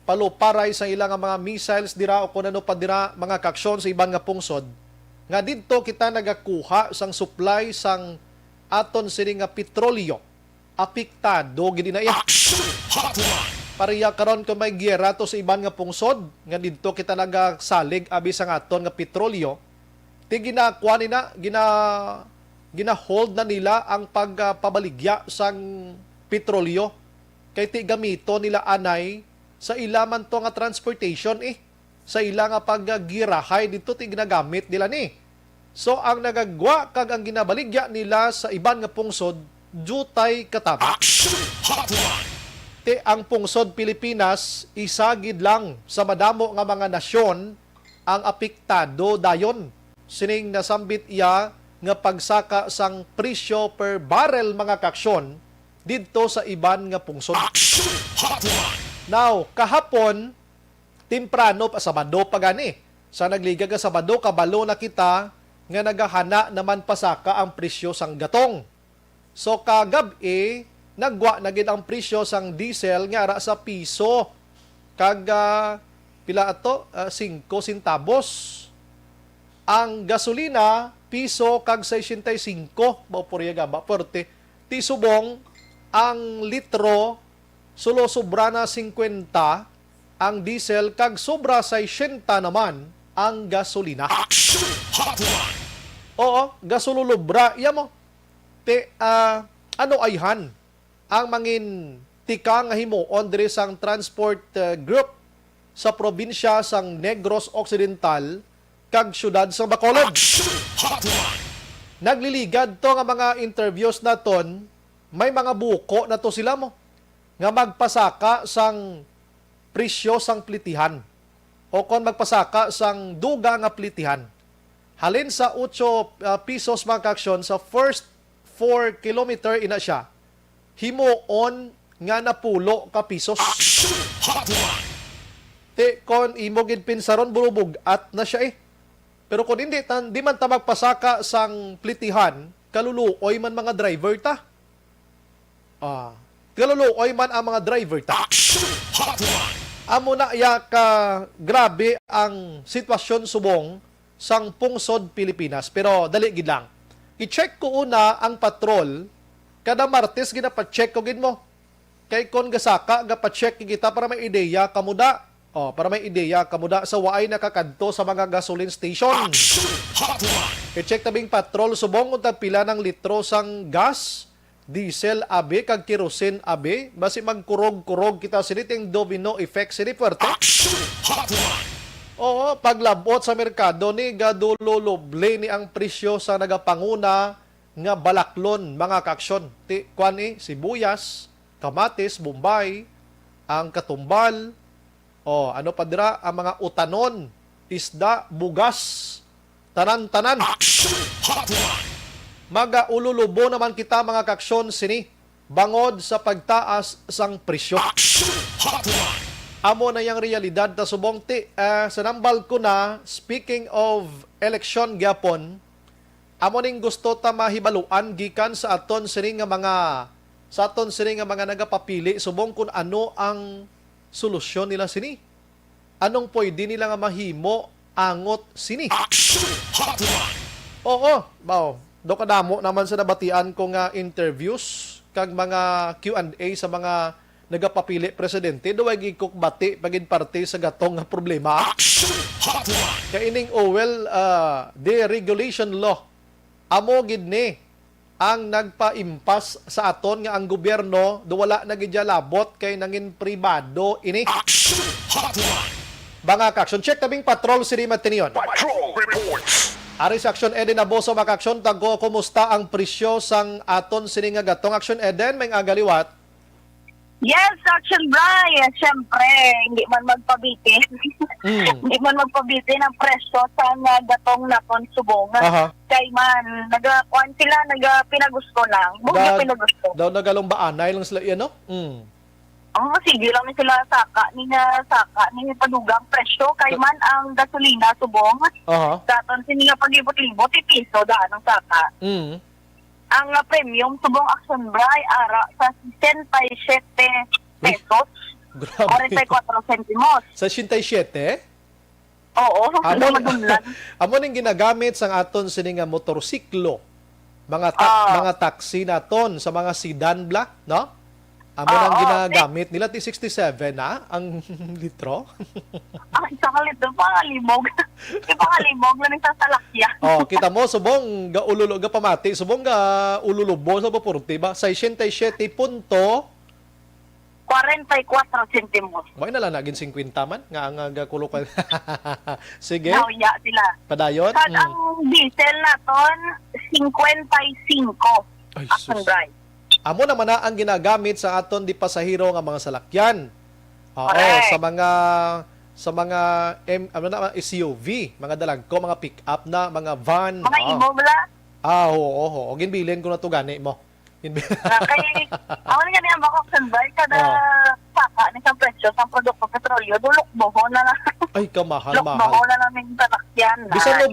[SPEAKER 3] paluparay sa ilang nga mga missiles dira o kung ano pa dira mga kaaksyon sa ibang nga pungsod. Nga didto kita nagakuha sang supply sang aton sining nga petrolyo. Apektado gid na iya. Pariya karon kung may giyera to sa ibang nga pungsod nga didto kita nagasalig abi sang aton nga petrolyo. Ti ginakuha nina gina-hold na nila ang pagpabaligya sang petrolyo kay ti gamito nila anay sa ilaman to nga transportation sa ila nga paggirahay dito ti ginagamit nila ni. So ang nagagwa kag ang ginabaligya nila sa iban nga pungsod jutay katama. Ti ang pungsod Pilipinas isagid lang sa madamo nga mga nasyon ang apektado dayon. Sining nasambit iya nga pagsaka sang presyo per barrel mga kaaksyon didto sa iban nga pungsod. Now, kahapon temprano pa Sabado pa gani. Sa nagliga nga Sabado kabalo na kita nga nagahana naman pasaka ang presyo sang gatong. So kagabi nagwa na gid ang presyo sang diesel nga ara sa piso kag pila ato 5 centavos. Ang gasolina piso kag 65 ba puryaga ba porte. Ti subong ang litro sulo sobra na 50 ang diesel kag sobra 60 naman ang gasolina. Oo, gasolulubra iya mo. Te ano ayhan ang mangin tika nga himuon diri sang transport group sa probinsya sang Negros Occidental kag syudad sa Bacolod. Nagliligad to nga mga interviews naton, may mga buko na to sila mo nga magpasaka sang presyo sang plitihan o kon magpasaka sang duga nga plitihan. Halin sa 8 pesos mga kaaksyon sa first 4 kilometer ina siya. Himuon nga napulo ka pisos. Te kon imo gid pinsaron bulubog at na siya Pero kung hindi di man ta magpasaka sang plitihan, kaluluoy man mga driver ta. Kaluluoy man ang mga driver ta. Amo na ya ka grabe ang sitwasyon subong sang pungsod Pilipinas. Pero dali gid lang. I-check ko una ang patrol. Kada Martes ginapacheck ko gid mo. Kay kon gasaka gapacheck kita para may ideya kamuda. Para may ideya kamuda sa waay nakakadto sa mga gasoline station. I-check tabing patrol subong kung pila ng litro sang gas, diesel abe kag kerosene abe, basi magkurog-kurog kita siniting domino effect sini puwerte. Oo, paglabot sa merkado ni gaduloloble ni ang presyo sa nagapanguna nga balaklon mga kaaksyon. Ti kwan sibuyas, kamatis, bombay, ang katumbal, ano pa dira ang mga utanon, isda, bugas, tanan-tanan. Magaululubo naman kita mga kaaksyon sini bangod sa pagtaas sang presyo. Amo na yang realidad ta subong ti sa nambal ko na speaking of election gyapon. Amo ning gusto ta mahibaluan gikan sa aton sini nga mga nagapapili subong kun ano ang solusyon nila sini. Anong pwede nila nga mahimo angot sini. Do kadamo naman sa nabatian ko nga interviews kag mga Q&A sa mga nagapapili presidente do way gikok bati pagin parte sa gatong nga problema. Kay ining deregulation law amo gid ni ang nagpaimpas sa aton nga ang gobyerno do wala na gid labot kay nangin pribado ini. Mga kaaksyon, check tabing patrol si Rima Tinion. Patrol reports. Ari sa Action Eden Aboso mga kaaksyon, tago kumusta ang presyo sang aton sini nga gatong Action Eden may agaliwat.
[SPEAKER 4] Yes, Action Bray. Siyempre, hindi man magpabitin. Hindi man magpabitin ang presyo sa gatong naton subong.
[SPEAKER 3] Aha.
[SPEAKER 4] Kay man, nagakuan sila, pinagusto lang. Buga pinagusto.
[SPEAKER 3] Daw nagalumbaanay lang sila yan, no?
[SPEAKER 4] Sige lang ni sila saka ni padugang presyo. Kay man ang gasolina subong.
[SPEAKER 3] Aha.
[SPEAKER 4] Daton sininga pag-libot-libot, piso daan ang saka. Ang premium subong Action Bray ara sa 67 pesos.
[SPEAKER 3] Grabe.
[SPEAKER 4] 44 centimos.
[SPEAKER 3] Sa 67?
[SPEAKER 4] Oo,
[SPEAKER 3] Amo
[SPEAKER 4] madunlan.
[SPEAKER 3] amo ning ginagamit sang aton sini nga motorsiklo. Mga taxi naton sa mga sedan bla, no? Amo nang ginagamit nila ti 67 na ang litro.
[SPEAKER 4] Isa ka litro pa limog. Ipangalimog lang sa salakya.
[SPEAKER 3] Kita mo subong ga ululo ga pamati, subong ga ululubo sa Baporte ba? 67.44
[SPEAKER 4] centimos.
[SPEAKER 3] May na lang naging 50 man nga ang gakulo ka. Sige.
[SPEAKER 4] Nauya sila.
[SPEAKER 3] Padayon.
[SPEAKER 4] Sad ang diesel naton 55.
[SPEAKER 3] Ay,
[SPEAKER 4] Action
[SPEAKER 3] sus.
[SPEAKER 4] Bray.
[SPEAKER 3] Amo naman na ang ginagamit sa aton di pasahero nga mga salakyan. Oo,
[SPEAKER 4] Correct.
[SPEAKER 3] sa mga SUV, mga dalagko, mga pick-up na, mga van.
[SPEAKER 4] Mga imo bala.
[SPEAKER 3] Oo. Ginbilin ko na to gani mo.
[SPEAKER 4] Kay ako nga niya bako Action Bray kada saka ni sa presyo sa produkto petrolyo dulok boho na lang.
[SPEAKER 3] Ay, kamahal.
[SPEAKER 4] Boho na namin salakyan.
[SPEAKER 3] Bisan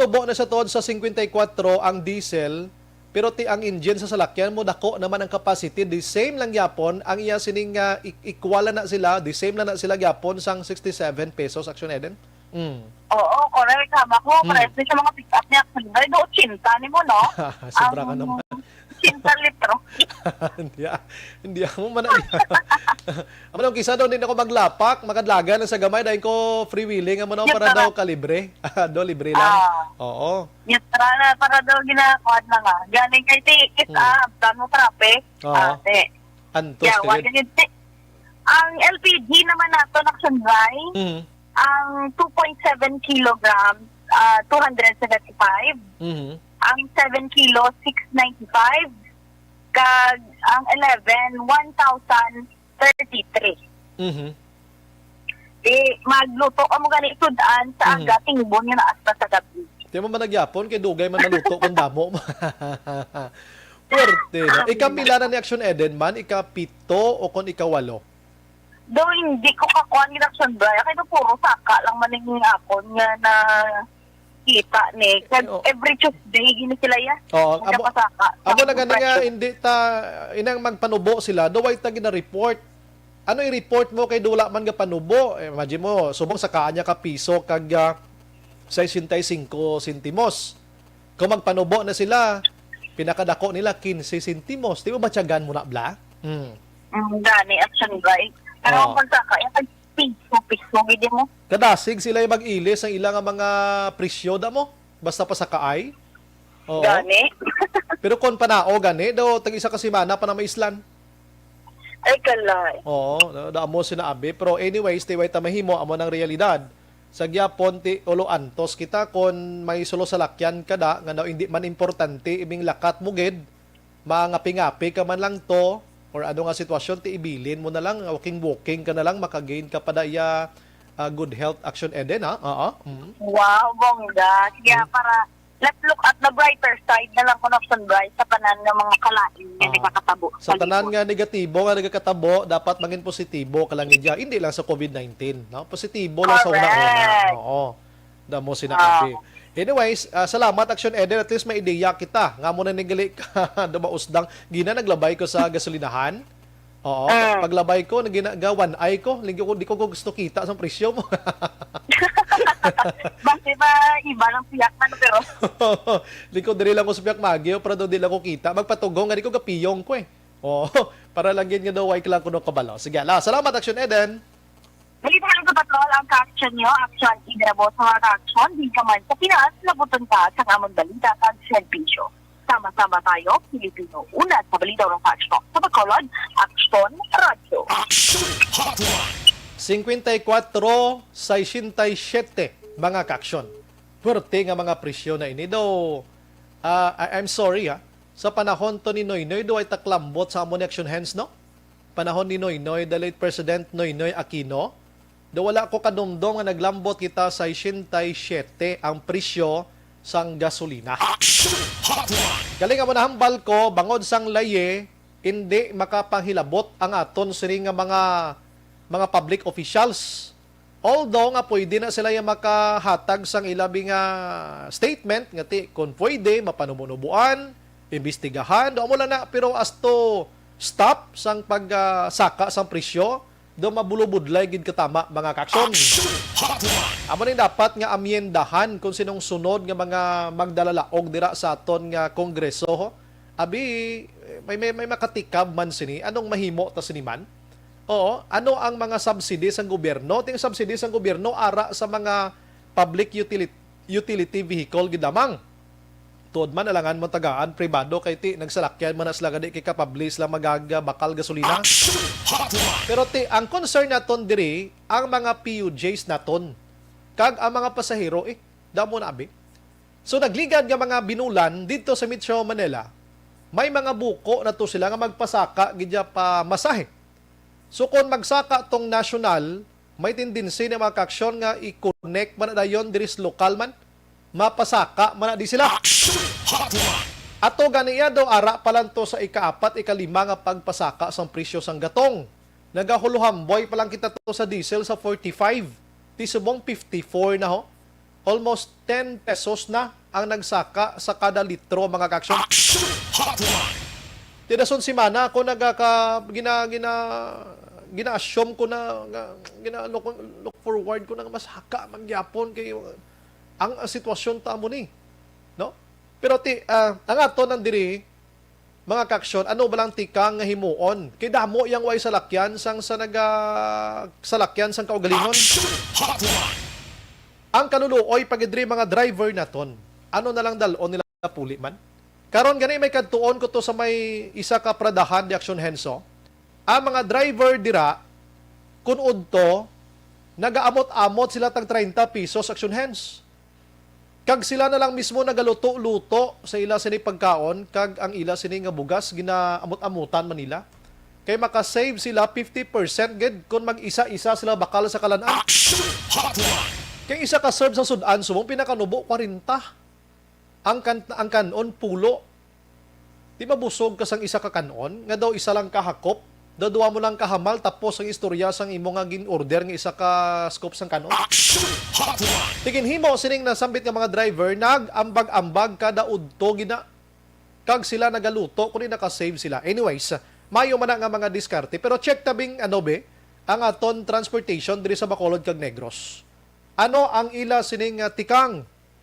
[SPEAKER 3] nubo na siya tod sa 54 ang diesel. Pero ang engine sa salakyan mo, dako naman ang capacity. The same lang yapon. Ang iya sining ikwala na sila. The same na sila yapon sang 67 pesos Action Eden.
[SPEAKER 4] Oo, correct. Hama ko, correct. Sa mga pick-up niya, do 80 ni mo, no?
[SPEAKER 3] Sobra ka naman.
[SPEAKER 4] 80 litro.
[SPEAKER 3] hindi ako manali. Amo nang kisa daw din ako maglapak, makadlaga na sa gamay dahil ko freewheeling amo na para daw kalibre. Do libre lang. Oo.
[SPEAKER 4] Yes, para daw ginakuan na nga. Galing kay ticket dan mo traffic. Ate.
[SPEAKER 3] Antos
[SPEAKER 4] Yeah, ang LPG naman nato na Action Bray, ang 2.7 kilograms, 275. Ang 7 kilo, 695. Kag ang 11, 1,033. Magluto ka mo ganito daan sa aga, tingbon nga na hasta sa gabi.
[SPEAKER 3] Di mo man nagyapon, kay dugay man naluto kung damo. Puwerte, no? Ika-pila na ni Action Eden man, ika-7 o kung ika-8?
[SPEAKER 4] Do hindi ko kakuha ni Action Bray. Kaya puro saka lang maningin ako nga na kita ni. Every Tuesday, gini sila yan.
[SPEAKER 3] Oo. Amo na gani nga, hindi inang magpanubo sila, duway ta gina-report. Ano i-report mo kay dula man nga panubo? Imagine mo, subong sa kaanya ka piso kag 65 centimos. Kung magpanubo na sila, pinakadako nila 15 centimos. Di ba matyagan mo na bla?
[SPEAKER 4] Gani, Action Bray. Pero kung pagsaka, yung piso, gini mo.
[SPEAKER 3] Kadasig sila yung mag-ilis ang ilang mga presyo da mo. Basta pa sa kaay. Oo.
[SPEAKER 4] Gani.
[SPEAKER 3] Pero kung panao gani, daw tag-isa ka simana pa na maislan.
[SPEAKER 4] Ay, kalay.
[SPEAKER 3] Oo, da mo sinaabi. Pero anyways, tiway tamahimo, amo ng realidad. Sa gyapon ti ulo antos kita kon may sulo sa lakyan kada nga daw hindi man importante ibing lakat mo gid mangapi-ngapi ka man lang to or ano nga sitwasyon ti ibilin mo na lang walking ka na lang makagain ka pa daya good health Action Eden ha.
[SPEAKER 4] Wow, bongga. Sige para let's look at the brighter side na lang kung Action Bray sa tanan ng mga kalain nga nagkakatabo.
[SPEAKER 3] Sa tanan nga negatibo nga nagkakatabo, dapat maging positibo ka lang idya. Hindi lang sa COVID-19. No? Positibo lang sa una-una. Oo. Damo sinabi. Anyways, salamat Action Eden. At least may ideya kita. Nga mo na nigali ka dumausdang. Gina, naglabay ko sa gasolinahan. Oo. Paglabay ko, naginaga one eye ko. Di ko gusto kita sa presyo mo.
[SPEAKER 4] Bakit ba iba lang siyak na pero?
[SPEAKER 3] Likod diri lang ko sa piyak magyo para daw di lang ko kita. Magpatugong nga di ko gapiyong ko eh. Oo. Para lang yan nga daw wike lang ko no kabalo. Sige, salamat Action Eden.
[SPEAKER 4] Balita lang sa patrol ang ka-action nyo. Action, idrabo sa mga ka-action. Di ka man sa Pinas, labutan ka sa among balita at servisyo. Sama-sama tayo, Pilipino. Una sa balita ng ka-action. Sa Bacolod, Action Radio.
[SPEAKER 1] Action Hotline.
[SPEAKER 3] 54-67 mga kaksyon. Puwerte nga mga presyo na ini. Though, I'm sorry ha. Sa panahon to ni Noynoy, do ay taklambot sa among action hands, no? panahon ni Noynoy, the late President Noynoy Aquino, do wala ko kadumdum nga naglambot kita sa 67 ang presyo sang gasolina. Galing nga manahambal ko, bangod sang laye, hindi makapahilabot ang aton sini nga mga public officials. Although nga pwede na sila yung makahatag sang ilabi nga statement nga ti kung pwede mapanumunubuan, imbestigahan, do mo lang na, pero as to stop sang pagsaka sang presyo, do mabulubudlay gid katama mga kaksyon. Amo ni dapat nga amyendahan kung sinong sunod nga mga magdalalaog dira sa aton nga kongreso. Abi may makatikab man sini anong mahimo ta siniman? Oo, ano ang mga subsidies ng gobyerno? Ting subsidies ng gobyerno ara sa mga public utility vehicle gid lamang. Tuod man alangan mo tagaan pribado kay ti nagsalakyan man sila gadi kay kapabli sila magaga bakal gasolina. Pero ti ang concern naton diri ang mga PUJs naton kag ang mga pasahero damo na abi. So nagligad nga mga binulan dito sa Metro Manila. May mga buko na to sila nga magpasaka gidya pa masahe. So kung magsaka tong national, may tendency na mga kaksyon nga i-connect man na dayon diri sa lokal man, mapasaka man na di sila. Ato ganiya do ara palang to sa ika-4, ika-5 nga pagpasaka sang presyo sang gatong. Nagahuluhamboy pa lang kita to sa diesel sa 45. Ti subong 54 na ho. Almost 10 pesos na ang nagsaka sa kada litro mga kaksyon. Tinason si Mana ako gina-assume ko na look forward ko na mas haka mangyapon kay ang sitwasyon ta mo ni. No? Pero ang ato nandiri mga kaksyon, ano ba lang tikang nga himuon? Kay damo yang way salakyan sang sa salakyan sang kaugalingon. Ang kanuluoy pagidri mga driver naton. Ano na lang dalon nila puli man? Karon gani may kadtuon ko to sa may isa ka pradahan di Action Henso. Ang mga driver dira kun udto nagaamot-amot sila tag 30 pesos Action Hands. Kag sila na lang mismo nagaluto-luto sa ila sini pagkaon kag ang ila sini nga bugas ginaamot-amutan man nila. Kay makasave sila 50% gid kung mag-isa-isa sila bakal sa kalan-an. Kay isa ka serve sa sudan sumong pinakanubo 40. Ang kanon pulo. Di mabusog ka sang isa ka kanon nga daw isa lang kahakop, daw duwa mo lang kahamal tapos ang istorya sang imo nga gin-order nga isa ka scoop sang kanon. Tigin himo sining nasambit nga mga driver nag-ambag-ambag kada udto gina kag sila nagaluto kundi naka-save sila. Anyways, mayo man nga mga diskarte pero check tabing ang aton transportation diri sa Bacolod kag Negros. Ano ang ila sining tikang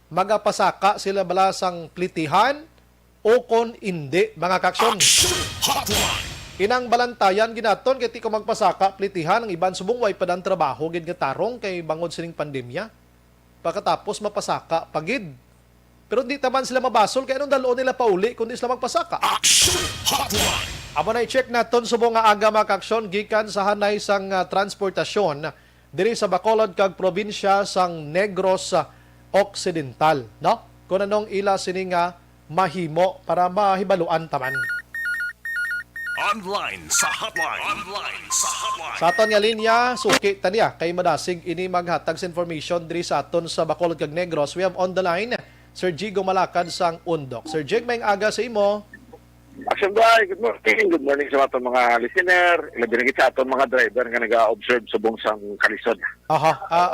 [SPEAKER 3] magapasaka sila bala sang plitihan o kon hindi mga kaksyon. Inang balantayan ginaton kay ti ko magpasaka plitihan ang iban subong way padang trabaho gid nga tarong kay bangod sining pandemya. Pagkatapos mapasaka pagid. Pero di taman sila mabasol kay anong daloon nila pauli kundi sila magpasaka. Amo na i-check naton subong nga aga mga kaksyon gikan sa hanay sang transportasyon diri sa Bacolod kag probinsya sang Negros Occidental, no? Kung anong ila sini nga mahimo para mahibaluan taman.
[SPEAKER 2] Online sa hotline.
[SPEAKER 3] Sa aton nga linya, suki taniya kay madasig ini maghatag sa information diri sa aton sa Bacolod kag Negros. We have on the line Sir Jigo Malakad sang Undok. Sir Jig, may aga sa imo.
[SPEAKER 5] Action Boy, good morning. Good morning sa aton mga listener. Ilabi na sa aton mga driver nga nag-observe sa buong sang kalisod.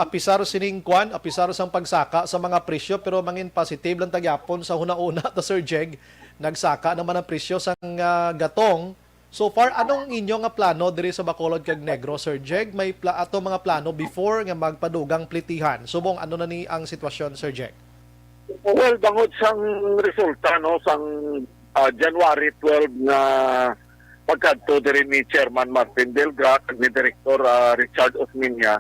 [SPEAKER 3] Apisar sining kwan, apisar sang pagsaka sa mga presyo pero mangin positive lang tagyapon sa huna-una to Sir Jeg. Nagsaka naman ang presyo sang gatong. So far, anong inyo nga plano diri sa Bacolod kag Negros, Sir Jeg? May ato mga plano before nga magpadugang plitihan. Subong ano na ni ang sitwasyon, Sir Jeg?
[SPEAKER 5] Well, bangod sang resulta no sang January 12 na pagkadto diri ni Chairman Martin Delga kag ni Director Richard Osminia,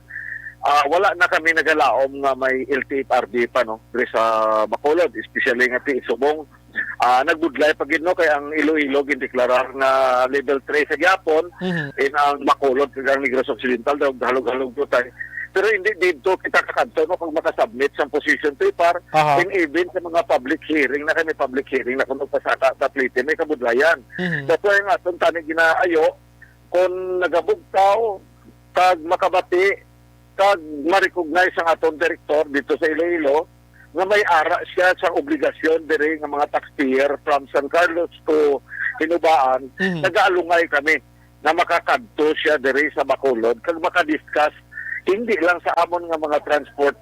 [SPEAKER 5] wala na kami nagalaom nga may LTFRB pa no diri sa Bacolod, especially nga ti Subong. Nagbudlay pagid no kay ang Iloilo gindeklarar na level 3 sa gyapon in ang Bacolod kag ang Negros Occidental daw halog-halog to tay. Pero hindi dito kita kakadto no kung makasubmit sa position paper in even sa mga public hearing na kami public hearing na kung magpasaka sa plite may kabudlayan. That's why nga itong tani ginaayo
[SPEAKER 7] kung nagabugtaw kag makabati kag ma-recognize ang atong direktor dito sa Iloilo nga may ara siya sa obligasyon diri nga mga taxpayer from San Carlos to Hinubaan. Nag-aalungay kami na makakadto siya diri sa Bacolod kag makadiscuss hindi lang sa amon nga mga transport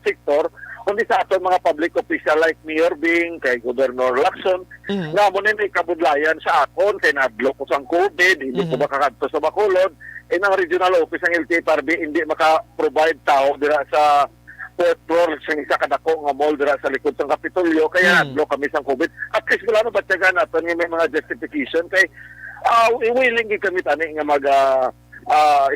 [SPEAKER 7] sector kundi sa aton mga public official like Mayor Bing, kay Governor Lacson, nga mo may kabudlayan sa akon, kay nadlo ko sang COVID, hindi ko makakadto sa Bacolod, ang regional office ng LTFRB hindi maka-provide tao dira sa fourth floor sa isa kadako nga mall dira sa likod ng Kapitolyo, kaya nadlo kami sang COVID. At least wala na batyagan natin nga may mga justification, kay willing kami tani nga mag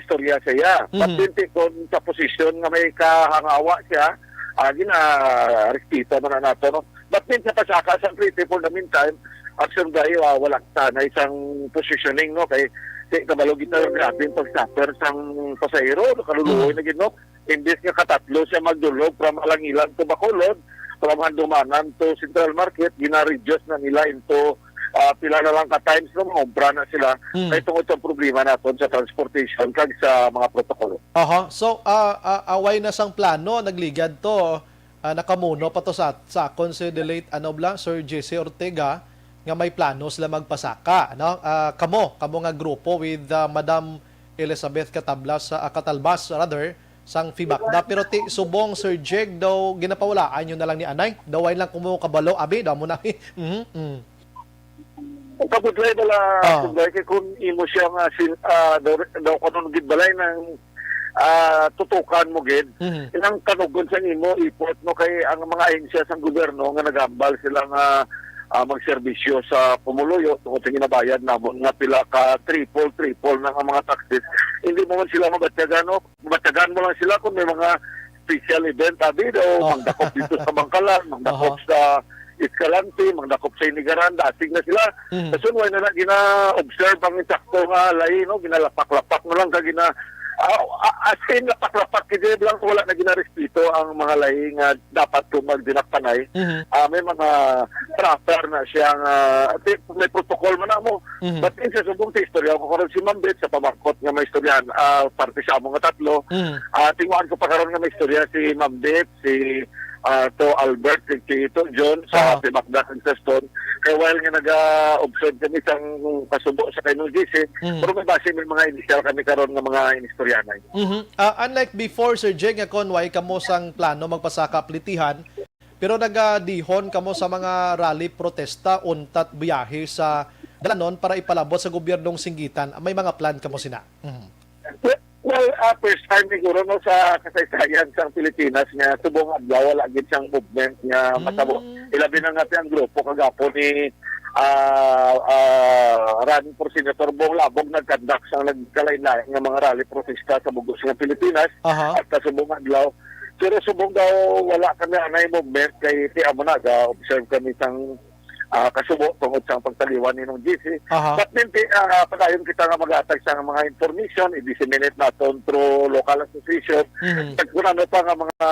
[SPEAKER 7] istorya siya. Patinti kung sa posisyon nga may kahangawa siya, gina-respita man na nato, no? But minsan pasaka sa treaty for the meantime, action dahil wala sana isang positioning, no? Kay kabalog ito grabe yung pag-suffer sang pasahero, kaluluhoy na gino. Imbis nga katatlo siya magdulog from Alangilan to Bacolod, from Handumanan to Central Market, gina-reduce na nila into pila na lang ka-times no, umbra na sila. Kaya tungkol sa problema natin sa transportation kag sa mga protokolo.
[SPEAKER 3] So, away na sang plano, nagligad to, nakamuno pa to sa akon si the late, Sir Jesse Ortega, nga may plano sila magpasaka. No? Kamo nga grupo with Madam Elizabeth Katalbas, sang Fibakda. Pero subong Sir Jeg daw, ginapawalaan yun na lang ni Anay. Daw ay lang kumukabalo, abi, daw mo na.
[SPEAKER 7] Kapudlay bala, kay kung imo siya nga daw kanon gid balay ng tutukan mo gid. Inang kanugon sa imo ipot no kay ang mga ahensya sa gobyerno nga nagambal sila nga magserbisyo sa pumuluyo tungod sa ginabayad namon nga pila ka triple ng mga taxes. Hindi mo man sila mabatyagan, no? Mabatyagan mo lang sila kung may mga special event abi daw, magdakop dito sa Bangkalan, magdakop sa Escalante, magdakop sa Inigaran, dating na sila. Kasi wala na gina-observe ang insakto nga lahi, no? Ginalapak-lapak mo lang ka as in lapak-lapak kaya lang wala na ginarespeto ang mga lahi nga dapat kung magdinakpanay. May mga proper na siyang may protocol man na mo. But in sa subong sa istorya ko karon si Ma'am Beth sa pamangkot nga may istoryan, parte sa among nga tatlo. Tinguan ko pa karon nga may istorya si Ma'am Beth, si to Albert, si Tito John sa Pibakda ng Seston. Kaya while nga nag-observe kami isang kasubo sa kainong GC, pero may base may mga initial kami karon nga mga inistoryanay.
[SPEAKER 3] Unlike before, Sir Jeg, nga konway kamo sang plano magpasaka plitihan, pero nagadihon kamo sa mga rally protesta untat biyahe sa dalanon para ipalabot sa gobyernong Singgitan. May mga plan kamo sina.
[SPEAKER 7] Well, first time siguro no, sa kasaysayan sa Pilipinas nga subong adlaw wala gid siyang movement nga matabo. Ilabi na nga ang grupo kagapo ni running for Senator Bong Labog nagkandak sang nagkalain-lain nga mga rally protesta sa bugos nga Pilipinas at subong adlaw. Pero subong daw wala kami anay movement kay ti amo na observe kami sang kasubo tungod sa pagtaliwan ninong GC. But hindi, padayon kita nga mag-atag sa mga information, i-disseminate natin through local association. Tagpunan pa nga mga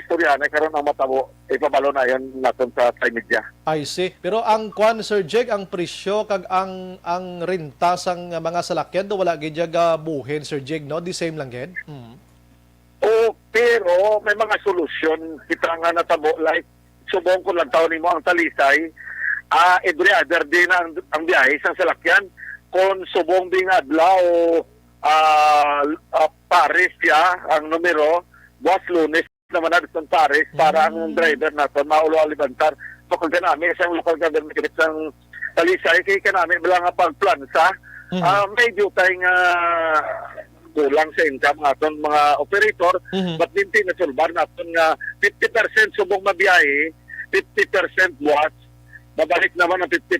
[SPEAKER 7] istorya na karon ang matabo, ipabalo na yan natin sa media.
[SPEAKER 3] I see. Pero ang kwan, Sir Jeg, ang presyo kag ang renta sang mga salakyan, do wala gid buhin, Sir Jeg, no? The same lang gid?
[SPEAKER 7] Pero may mga solusyon kita nga natabo, like subong ko lang taon mo ang Talisay, every other day na ang biyahe isang salakyan. Kung subong ding adlaw Paris ang numero, buwas Lunes naman na itong Paris para ang driver natin maulo alibantar. So kung kanami isang local government isang Talisay, kaya kanami bilang pagplansa, medyo tayong kulang sa income natin mga operator, but hindi na sulbar natin nga 50% subong mabiyahe, 50% buwas, babalik naman ang 50%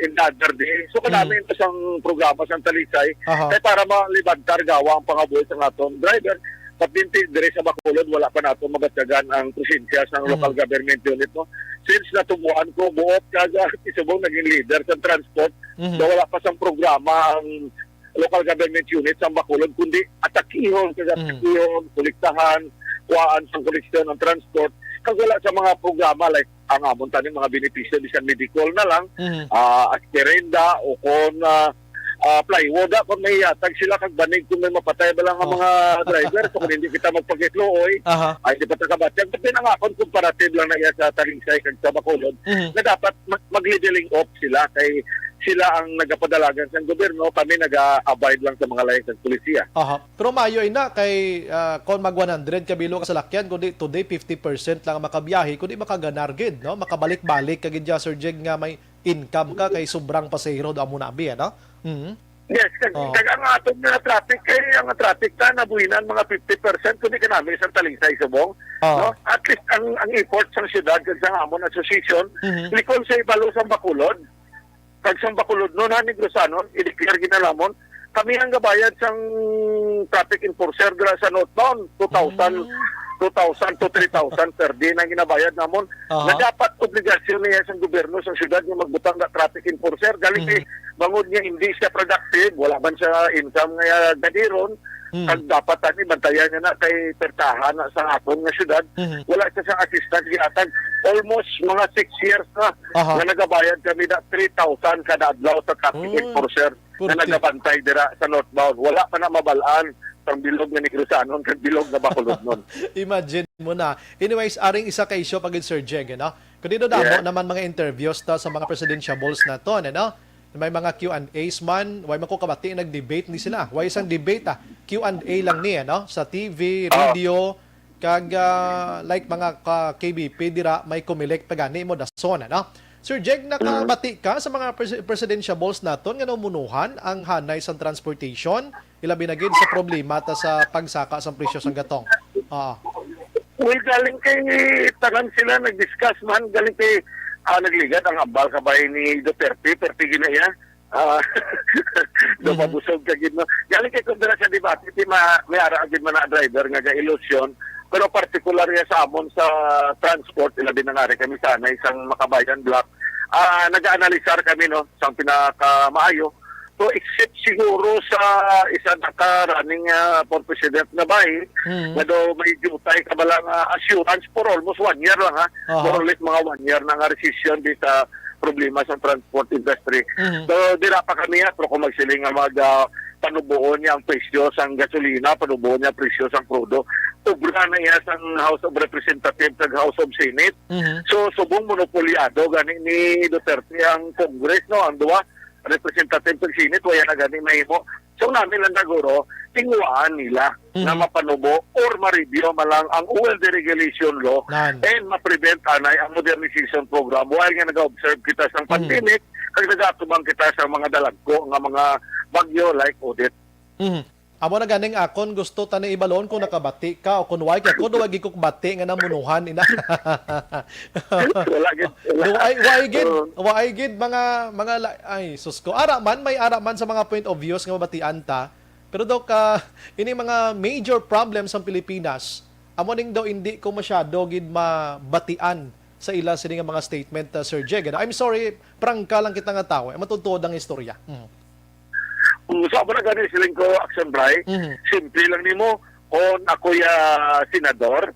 [SPEAKER 7] in other day. So kanami ito isang programa sa Talisay, kaya para malibantar gawa ang pangabuhi sa natin driver, but hindi dire sa Bacolod, wala pa natin mabatyagan ang presensya sa local government unit. No? Since natumuan ko, buot kaga isubong naging leader sa transport, na wala pa sa programa ang local government unit sa Bacolod, kundi atakihon, kuliktahan, kuhaan sa koleksyon ng transport, kag wala sa mga programa like ang amon tanin mga benepisyo bisan medical na lang, aspirenda o kon
[SPEAKER 5] plywood kung may yatag sila kag banig kung may mapatay ba lang ang mga driver so kung hindi kita magpagitluoy ay di pa tagabatyan kasi nangakon comparative lang na iya sa Talingsay kag sa Bacolod na dapat mag-leveling off sila kay sila ang nagapadalagan sa gobyerno, kami nag-abide lang sa mga layas ng pulisya.
[SPEAKER 3] Pero mayo ina kay kung mag 100 kabilo ka sa lakyan kundi today 50% lang ang makabiyahe kundi makaganargid no makabalik-balik kagid Sir Jeg nga may income ka kay sobrang pasahero da mo nabi no.
[SPEAKER 5] Yes, kag ang atong nga traffic kay ang traffic ta nabuhinan mga 50% kundi kanami sa Talingsay subong. No? At least ang effort sa syudad kag sa amon association likon sa ibalo sa Bacolod. Kag sa Bacolod no na Negrosanon i-declare ginalamon kami ang gabayad sang traffic enforcer dira sa northbound 2,000 to 3,000 per day na ginabayad namon na dapat obligasyon niya sa gobyerno sa syudad nga magbutang na traffic enforcer galing kay bangod niya hindi siya productive wala man siya income nga gadiron kag dapat ani bantayan niya na kay pertahan na sa aton nga syudad wala siya sa assistance gihatag almost mga 6 years na na nagabayad kami na 3,000 kada adlaw sa traffic enforcer na nagabantay dira sa northbound wala pa na mabalaan ang bilog na Negrosanon kag bilog na Bacolod nun.
[SPEAKER 3] Imagine mo na. Anyways, aring isa kay issue pagid Sir Jeg, no? Kundi do damo naman mga interviews ta sa mga presidentiables na to, no? May mga Q&As man, why man ko kabati nag-debate ni sila. Why isang debate Q&A lang niya, no? Sa TV, radio, kag like mga KBP dira may kumilek pagani mo dason, no? Sir Jeg, nakabati ka sa mga presidentiables naton nga namunuhan ang hanay sa transportation, ilabi na gid sa problema ta sa pagsaka sa presyo sang gatong.
[SPEAKER 5] Well, galing kay tanan sila nag-discuss man, galing kay nagligad ang ambal kabay ni Duterte, perti ginaya. Do mabusog ka gid no. Galing kay kung dira sa debate, may ara gid man na driver nga ga-ilusyon. Pero particular ya sa amon sa transport, ilabi na nga kami sana isang makabayan block. Nag-aanalisar kami no, sa pinakamaayo. So except siguro sa isa naka-running for president na bahay, na daw may jutay kabalang assurance for almost 1 year lang more or less mga 1 year na nga rescission di sa problema sa transport industry. So dira pa kami pero kung magsiling nga panubuon niya ang presyo sang gasolina, panubuon niya ang presyo sang crudo. Ubra na iya sang House of Representatives at House of Senate. So subong monopolyado gani ni Duterte ang Congress no, ang duwa representative ng Senate wala na gani mahimo. So namin lang naguro tinguan nila na mapanubo or ma-review malang ang oil deregulation law and ma-prevent anay ang modernization program while nga nag-observe kita sa pandemic kag nagatubang kita sa mga dalagko nga mga bagyo like Odette.
[SPEAKER 3] Amo na ganing akon gusto tani ibalon kung nakabati ka o kung why ka ko duwag ko bati nga namunuhan ina. Why gid mga ay sus ko ara man may ara man sa mga point of views nga mabatian ta. Pero daw ka ini mga major problems sa Pilipinas amo ning daw hindi ko masyado gid mabatian sa ila sini nga mga statement Sir Jeg. I'm sorry, prangka lang kita nga tawo. Matutuod ang istorya.
[SPEAKER 5] Sabi na ganun siling ko, Action Bray, simple lang nimo, kung ako senador,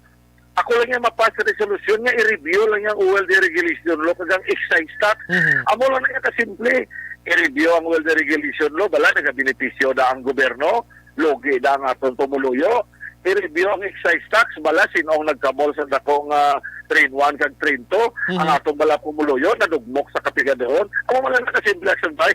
[SPEAKER 5] ako lang yung mapas resolution niya, i-review lang yung oil deregulation law, kagang excise tax. Amo lang na kasimple, i-review ang oil deregulation law, bala, nag-benepisyo da ang gobyerno, logi da ang atong tumuluyo, i-review ang excise tax, bala, sinong nagkamol sa dakong train 1 kag train 2, ang atong bala pumuluyo, nadugmok sa kapigadehon. Amo man lang na kasimple, Action Bray.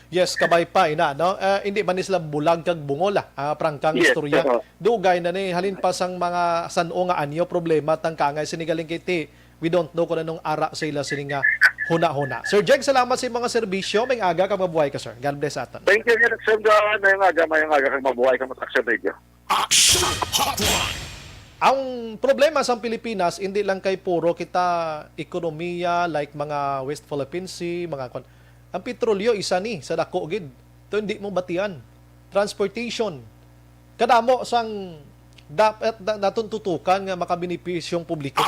[SPEAKER 3] Yes, kabay pa ina no. Hindi man isla bulag kag bungol prangkang istorya. Dugay na ni halin pa sang mga san-o nga anyo problema tang kangay sinigaling kiti. We don't know kung anong ara sa ila sini nga huna-huna. Sir Jeg, salamat sa mga serbisyo. May aga kag mabuhay ka, sir. God bless aton.
[SPEAKER 5] Thank you, Sir. May aga kag mabuhay ka sa radio.
[SPEAKER 1] Action Hotline.
[SPEAKER 3] Ang problema sa Pilipinas hindi lang kay puro kita ekonomiya like mga West Philippine Sea, mga ang petrolyo isa ni sa dako gid. To hindi mo batian. Transportation. Kadamo sang dapat naton tutukan nga makabenepisyong publiko.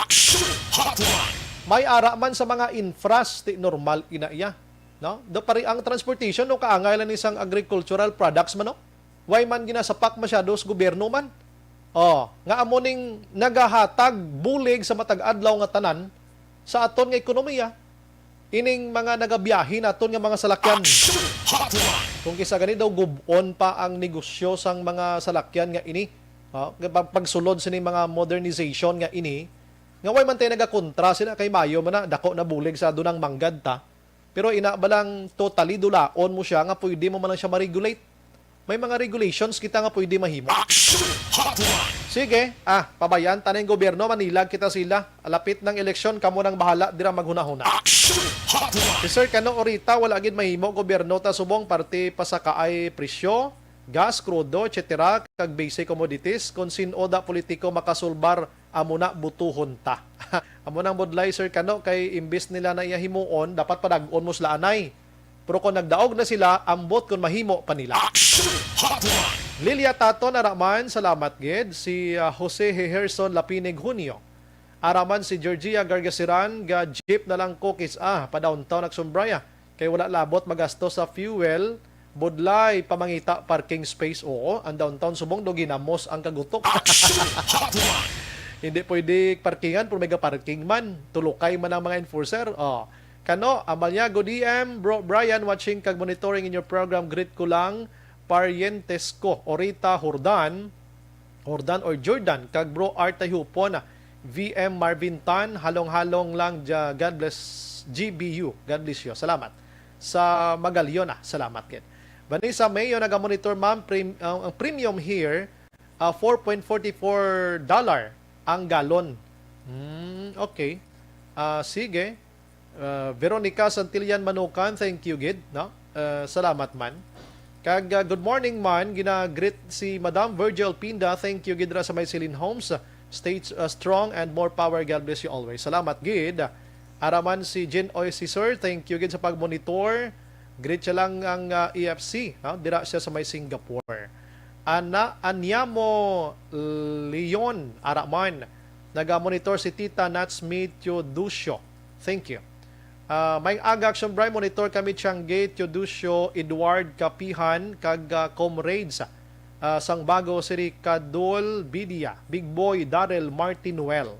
[SPEAKER 3] May ara man sa mga infras normal inaiya, no? Do pari ang transportation no kaangay lang isang agricultural products man no. Why man ginasapak masyado sa gobyerno man? Nga amo ning nagahatag bulig sa matag adlaw nga tanan sa aton nga ekonomiya. ining mga nagabiyahe naton nga mga salakyan. Kung kisa gani daw gubon pa ang negosyo sang mga salakyan nga ini, pagsulod sa mga modernization nga ini, nga way man tayo nagakontra sila kay Mayo man na dako na bulig sa dunang manggad ta. Pero ina balang totally dulaon mo siya nga pwede mo man lang siya ma-regulate. May mga regulations kita nga pwede mahimo. Sige, pabayan tanay gobyerno manilag kita sila. Alapit ng eleksyon kamo nang bahala dira maghuna-huna. Si Sir Kano orita wala gid mahimo gobyerno ta subong parte pa sa kaay presyo, gas, krudo, etc. kag basic commodities kung sino da politiko makasulbar amo na butuhon ta. Amo nang bodlay Sir Kano kay imbis nila na iyahimuon dapat padag-on mo sila anay. Pero kung nagdaog na sila, ambot kung mahimo pa nila. Lilia Tato naraman, salamat gid. Si Jose Heherson Lapinig Junio. Araman si Georgia Gargasiran, ga jeep na lang cookies. Pa downtown Nagsumbraya. Kay wala labot magastos sa fuel. Budlay, pamangita parking space. Oo, ang downtown Subong do ginamos ang kagutok. Hindi pwede parkingan, pero mega parking man. Tulukay man ang mga enforcer. Kano, Amalia, good DM. Bro, Brian, watching kag monitoring in your program. Greet ko lang. Parientes ko. Orita Hordan or Jordan. Kag bro Arta Hupon. VM Marvin Tan. Halong-halong lang. God bless GBU. God bless you. Salamat. Sa Magalyon. Salamat kid. Vanessa Mayo, nagamonitor ma'am. Ang premium here, $4.44 ang galon. Okay. Sige. Veronica Santillan Manukan, thank you gid, no? Salamat man. Kag good morning man, gina-greet si Madam Virgil Pinda, thank you gid ra sa Mycelian Homes. Stay strong and more power, God bless you always. Salamat gid. Araman si Jen Oy si Sir, thank you gid sa pagmonitor. Greet siya lang ang EFC, no? Dira siya sa may Singapore. Anyamo Leon Araman, naga-monitor si Tita Natsmi Teodusio. Thank you. May aga-action Brian, monitor kami Tiangge, Teodusio, Edward Kapihan, kag comrades sang bago si Kadol Bidia, Big Boy Darrell Martinuel,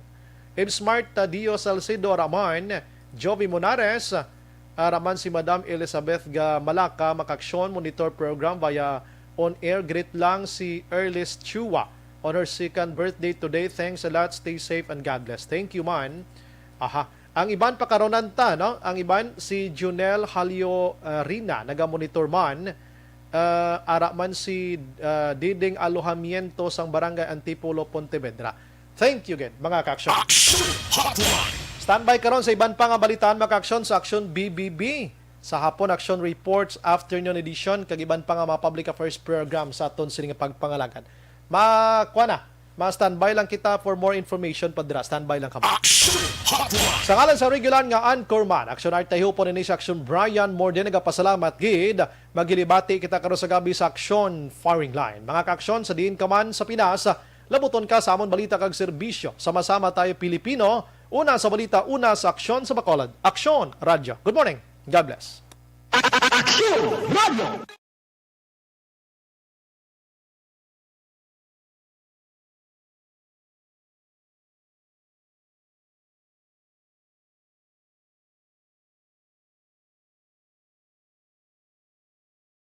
[SPEAKER 3] Smart Dio Salcido Raman, Jovi Monares, Raman si Madam Elizabeth ga Malaka, makaksyon monitor program via on air. Greet lang si Erlis Chua on her second birthday today. Thanks a lot, stay safe and God bless. Thank you man. Ang iban pa karonan ta, no? Ang iban si Junel Halio Rina, naga-monitor man. Ara man si Diding Alohamiento sang Barangay Antipolo, Pontevedra. Thank you again, mga ka-aksyon. Standby karon sa iban pa nga balitaan, mga ka-aksyon, sa Aksyon BBB. Sa hapon, Action Reports, afternoon edition, kag iban pa nga mga public affairs program sa aton sining pagpangalagan. Ma-standby lang kita for more information padra. Standby lang kamo. Sa ngalan sa regular nga Anchorman, Action Art tayo po ni sa Action Brian, more din nagapasalamat gid. Magilibati kita karon sa gabi sa Action Firing Line. Mga ka-aksyon, sa diin ka man sa Pinas, labuton ka sa amon balita kag serbisyo. Sama-sama tayo Pilipino, una sa balita, una sa aksyon sa Bacolod. Aksyon Radio. Good morning. God bless.
[SPEAKER 2] Aksyon Radio!